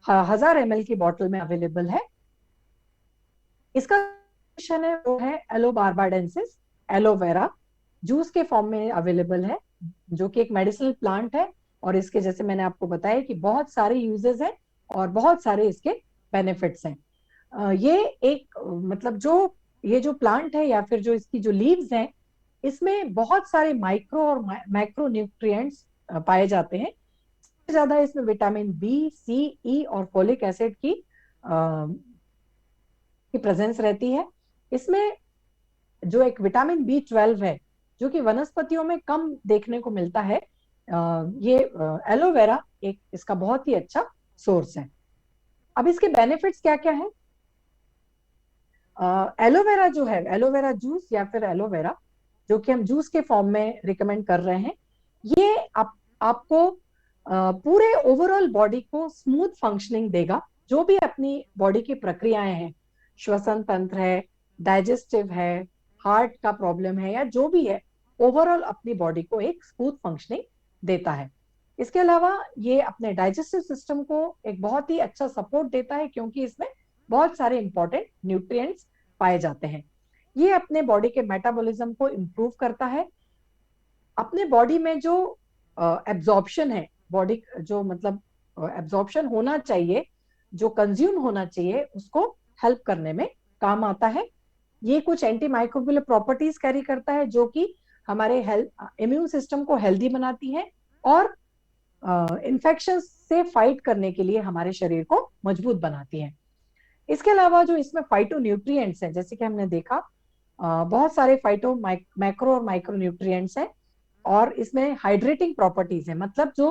1000 ml की बोतल में अवेलेबल है। इसका है वो है एलो बार्बाडेंसिस एलोवेरा, जूस के फॉर्म में अवेलेबल है, जो कि एक मेडिसिनल प्लांट है। और इसके जैसे मैंने आपको बताया कि बहुत सारे यूजेस हैं और बहुत सारे इसके बेनिफिट्स हैं। ये एक मतलब जो ये जो प्लांट है या फिर जो इसकी जो लीव्स हैं, इसमें बहुत सारे माइक्रो और मैक्रो न्यूट्रिएंट्स पाए जाते हैं। सबसे ज्यादा इसमें विटामिन बी, सी, ई और फोलिक एसिड की प्रेजेंस रहती है। इसमें जो एक विटामिन बी 12 है, जो कि वनस्पतियों में कम देखने को मिलता है, ये एलोवेरा एक इसका बहुत ही अच्छा सोर्स है। अब इसके बेनिफिट्स क्या क्या है? एलोवेरा जो है, एलोवेरा जूस या फिर एलोवेरा जो कि हम जूस के फॉर्म में रिकमेंड कर रहे हैं, ये आपको पूरे ओवरऑल बॉडी को स्मूथ फंक्शनिंग देगा। जो भी अपनी बॉडी की प्रक्रियाएं हैं, श्वसन तंत्र है, डाइजेस्टिव है, हार्ट का प्रॉब्लम है या जो भी है, ओवरऑल अपनी बॉडी को एक स्मूथ फंक्शनिंग देता है। इसके अलावा ये अपने डाइजेस्टिव सिस्टम को एक बहुत ही अच्छा सपोर्ट देता है, क्योंकि इसमें बहुत सारे इंपॉर्टेंट न्यूट्रिएंट्स पाए जाते हैं। ये अपने बॉडी के मेटाबॉलिज्म को इम्प्रूव करता है। अपने बॉडी में जो एब्जॉर्प्शन है, बॉडी जो मतलब एब्जॉर्प्शन होना चाहिए, जो कंज्यूम होना चाहिए, उसको हेल्प करने में काम आता है। ये कुछ एंटी माइक्रोबियल प्रॉपर्टीज कैरी करता है, जो कि हमारे हेल्थ इम्यून सिस्टम को हेल्दी बनाती है और इन्फेक्शन से फाइट करने के लिए हमारे शरीर को मजबूत बनाती है। इसके अलावा जो इसमें फाइटो न्यूट्रिएंट्स हैं, जैसे कि हमने देखा बहुत सारे फाइटो मैक्रो और माइक्रो न्यूट्रिएंट्स हैं, और इसमें हाइड्रेटिंग प्रॉपर्टीज है, मतलब जो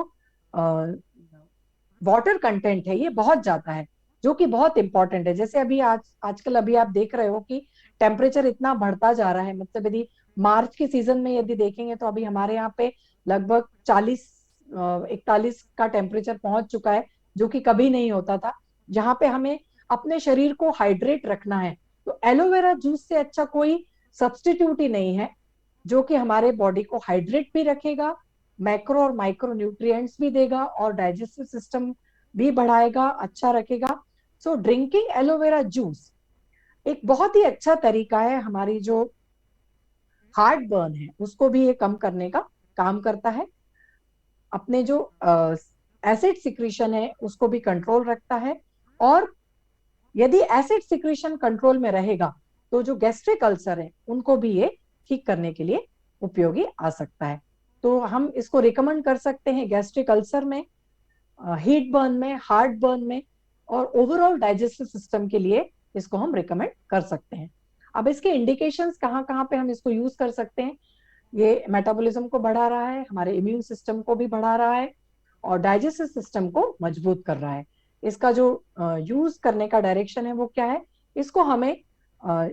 वाटर कंटेंट है ये बहुत ज्यादा है, जो कि बहुत इंपॉर्टेंट है। जैसे अभी आजकल अभी आप देख रहे हो कि टेम्परेचर इतना बढ़ता जा रहा है। मतलब यदि मार्च के सीजन में यदि देखेंगे तो अभी हमारे यहाँ पे लगभग 40-41 का टेम्परेचर पहुंच चुका है, जो कि कभी नहीं होता था। जहां पे हमें अपने शरीर को हाइड्रेट रखना है, तो एलोवेरा जूस से अच्छा कोई सब्स्टिट्यूट ही नहीं है, जो कि हमारे बॉडी को हाइड्रेट भी रखेगा मैक्रो और माइक्रो न्यूट्रिएंट्स भी देगा और डाइजेस्टिव सिस्टम भी बढ़ाएगा, अच्छा रखेगा। सो ड्रिंकिंग एलोवेरा जूस एक बहुत ही अच्छा तरीका है, हमारी जो हार्ट बर्न है उसको भी ये कम करने का काम करता है। अपने जो एसिड सिक्रीशन है उसको भी कंट्रोल रखता है, और यदि एसिड सिक्रीशन कंट्रोल में रहेगा तो जो गैस्ट्रिक अल्सर है उनको भी ये ठीक करने के लिए उपयोगी आ सकता है। तो हम इसको रिकमेंड कर सकते हैं गैस्ट्रिक अल्सर में, हीट बर्न में, हार्ट बर्न में, और ओवरऑल डाइजेस्टिव सिस्टम के लिए इसको हम रिकमेंड कर सकते हैं। अब इसके इंडिकेशंस कहाँ कहाँ पे हम इसको यूज कर सकते हैं। ये मेटाबॉलिज्म को बढ़ा रहा है, हमारे इम्यून सिस्टम को भी बढ़ा रहा है, और डाइजेस्टिव सिस्टम को मजबूत कर रहा है। इसका जो यूज करने का डायरेक्शन है वो क्या है, इसको हमें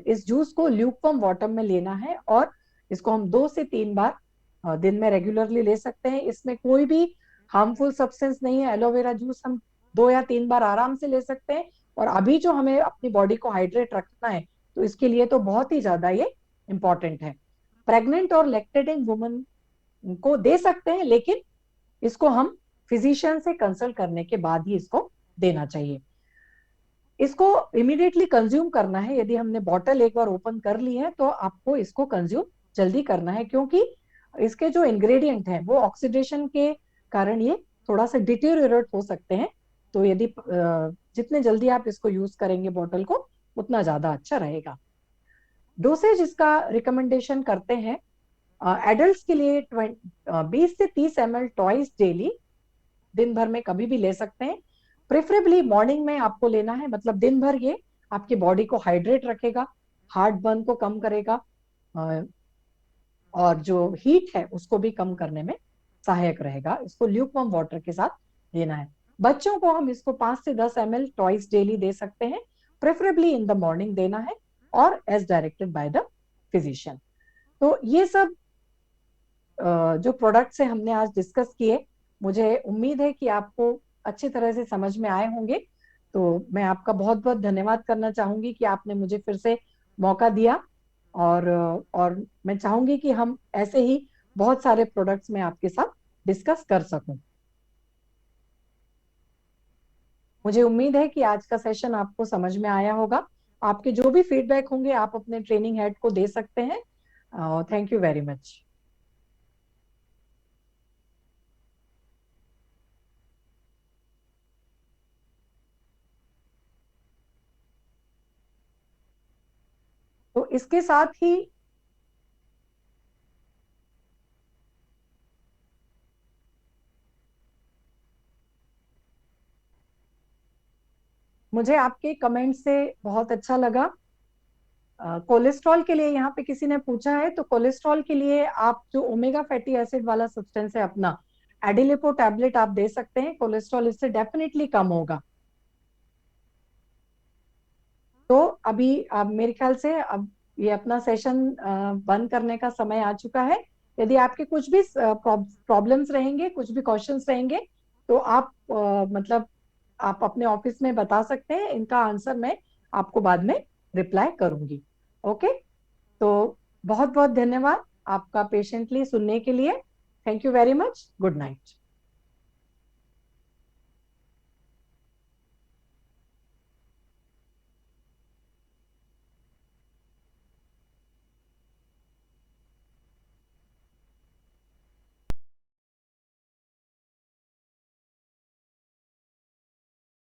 इस जूस को ल्यूकवार्म वाटर में लेना है, और इसको हम 2 से 3 बार दिन में रेगुलरली ले सकते हैं। इसमें कोई भी हार्मफुल सब्सटेंस नहीं है। एलोवेरा जूस हम 2 या 3 बार आराम से ले सकते हैं, और अभी जो हमें अपनी बॉडी को हाइड्रेट रखना है तो इसके लिए तो बहुत ही ज्यादा ये इंपॉर्टेंट है। प्रेग्नेंट और लैक्टेटिंग वुमन को दे सकते हैं, लेकिन इसको हम फिजिशियन से कंसल्ट करने के बाद ही इसको देना चाहिए। इसको इमीडिएटली कंज्यूम करना है। यदि हमने बॉटल एक बार ओपन कर ली है तो आपको इसको कंज्यूम जल्दी करना है, क्योंकि इसके जो इंग्रेडिएंट हैं वो ऑक्सीडेशन के कारण ये थोड़ा सा डिटेरियोरेट हो सकते हैं। तो यदि जितने जल्दी आप इसको यूज करेंगे बॉटल को, उतना ज्यादा अच्छा रहेगा। डोसेज इसका रिकमेंडेशन करते हैं एडल्ट्स के लिए 20 से 30 ml ट्वाइस डेली, दिन भर में कभी भी ले सकते हैं। प्रेफरेबली मॉर्निंग में आपको लेना है, मतलब दिन भर ये आपकी बॉडी को हाइड्रेट रखेगा, हार्ट बर्न को कम करेगा, और जो हीट है उसको भी कम करने में सहायक रहेगा। इसको ल्यूकवार्म वाटर के साथ लेना है। बच्चों को हम इसको 5 से 10 ml ट्वाइस डेली दे सकते हैं, प्रेफरेबली इन द मॉर्निंग देना है, और as directed by the physician. तो ये सब जो प्रोडक्ट्स है हमने आज डिस्कस किए, मुझे उम्मीद है कि आपको अच्छी तरह से समझ में आए होंगे। तो मैं आपका बहुत बहुत धन्यवाद करना चाहूंगी कि आपने मुझे फिर से मौका दिया, और मैं चाहूंगी कि हम ऐसे ही बहुत सारे प्रोडक्ट्स में आपके साथ डिस्कस कर सकूं। मुझे उम्मीद है कि आज का सेशन आपको समझ में आया होगा। आपके जो भी फीडबैक होंगे आप अपने ट्रेनिंग हेड को दे सकते हैं। Thank you very much. तो इसके साथ ही मुझे आपके कमेंट से बहुत अच्छा लगा। कोलेस्ट्रॉल के लिए यहाँ पे किसी ने पूछा है, तो कोलेस्ट्रॉल के लिए आप जो ओमेगा फैटी एसिड वाला सब्सटेंस है अपना एडिलिपो टैबलेट आप दे सकते हैं, कोलेस्ट्रॉल इससे डेफिनेटली कम होगा। तो अभी अब मेरे ख्याल से अब ये अपना सेशन बंद करने का समय आ चुका है। यदि आपके कुछ भी प्रॉब्लम्स रहेंगे, कुछ भी क्वेश्चंस रहेंगे, तो आप मतलब आप अपने ऑफिस में बता सकते हैं। इनका आंसर मैं आपको बाद में रिप्लाई करूंगी। ओके। तो बहुत बहुत धन्यवाद आपका पेशेंटली सुनने के लिए। Thank you very much. Good night.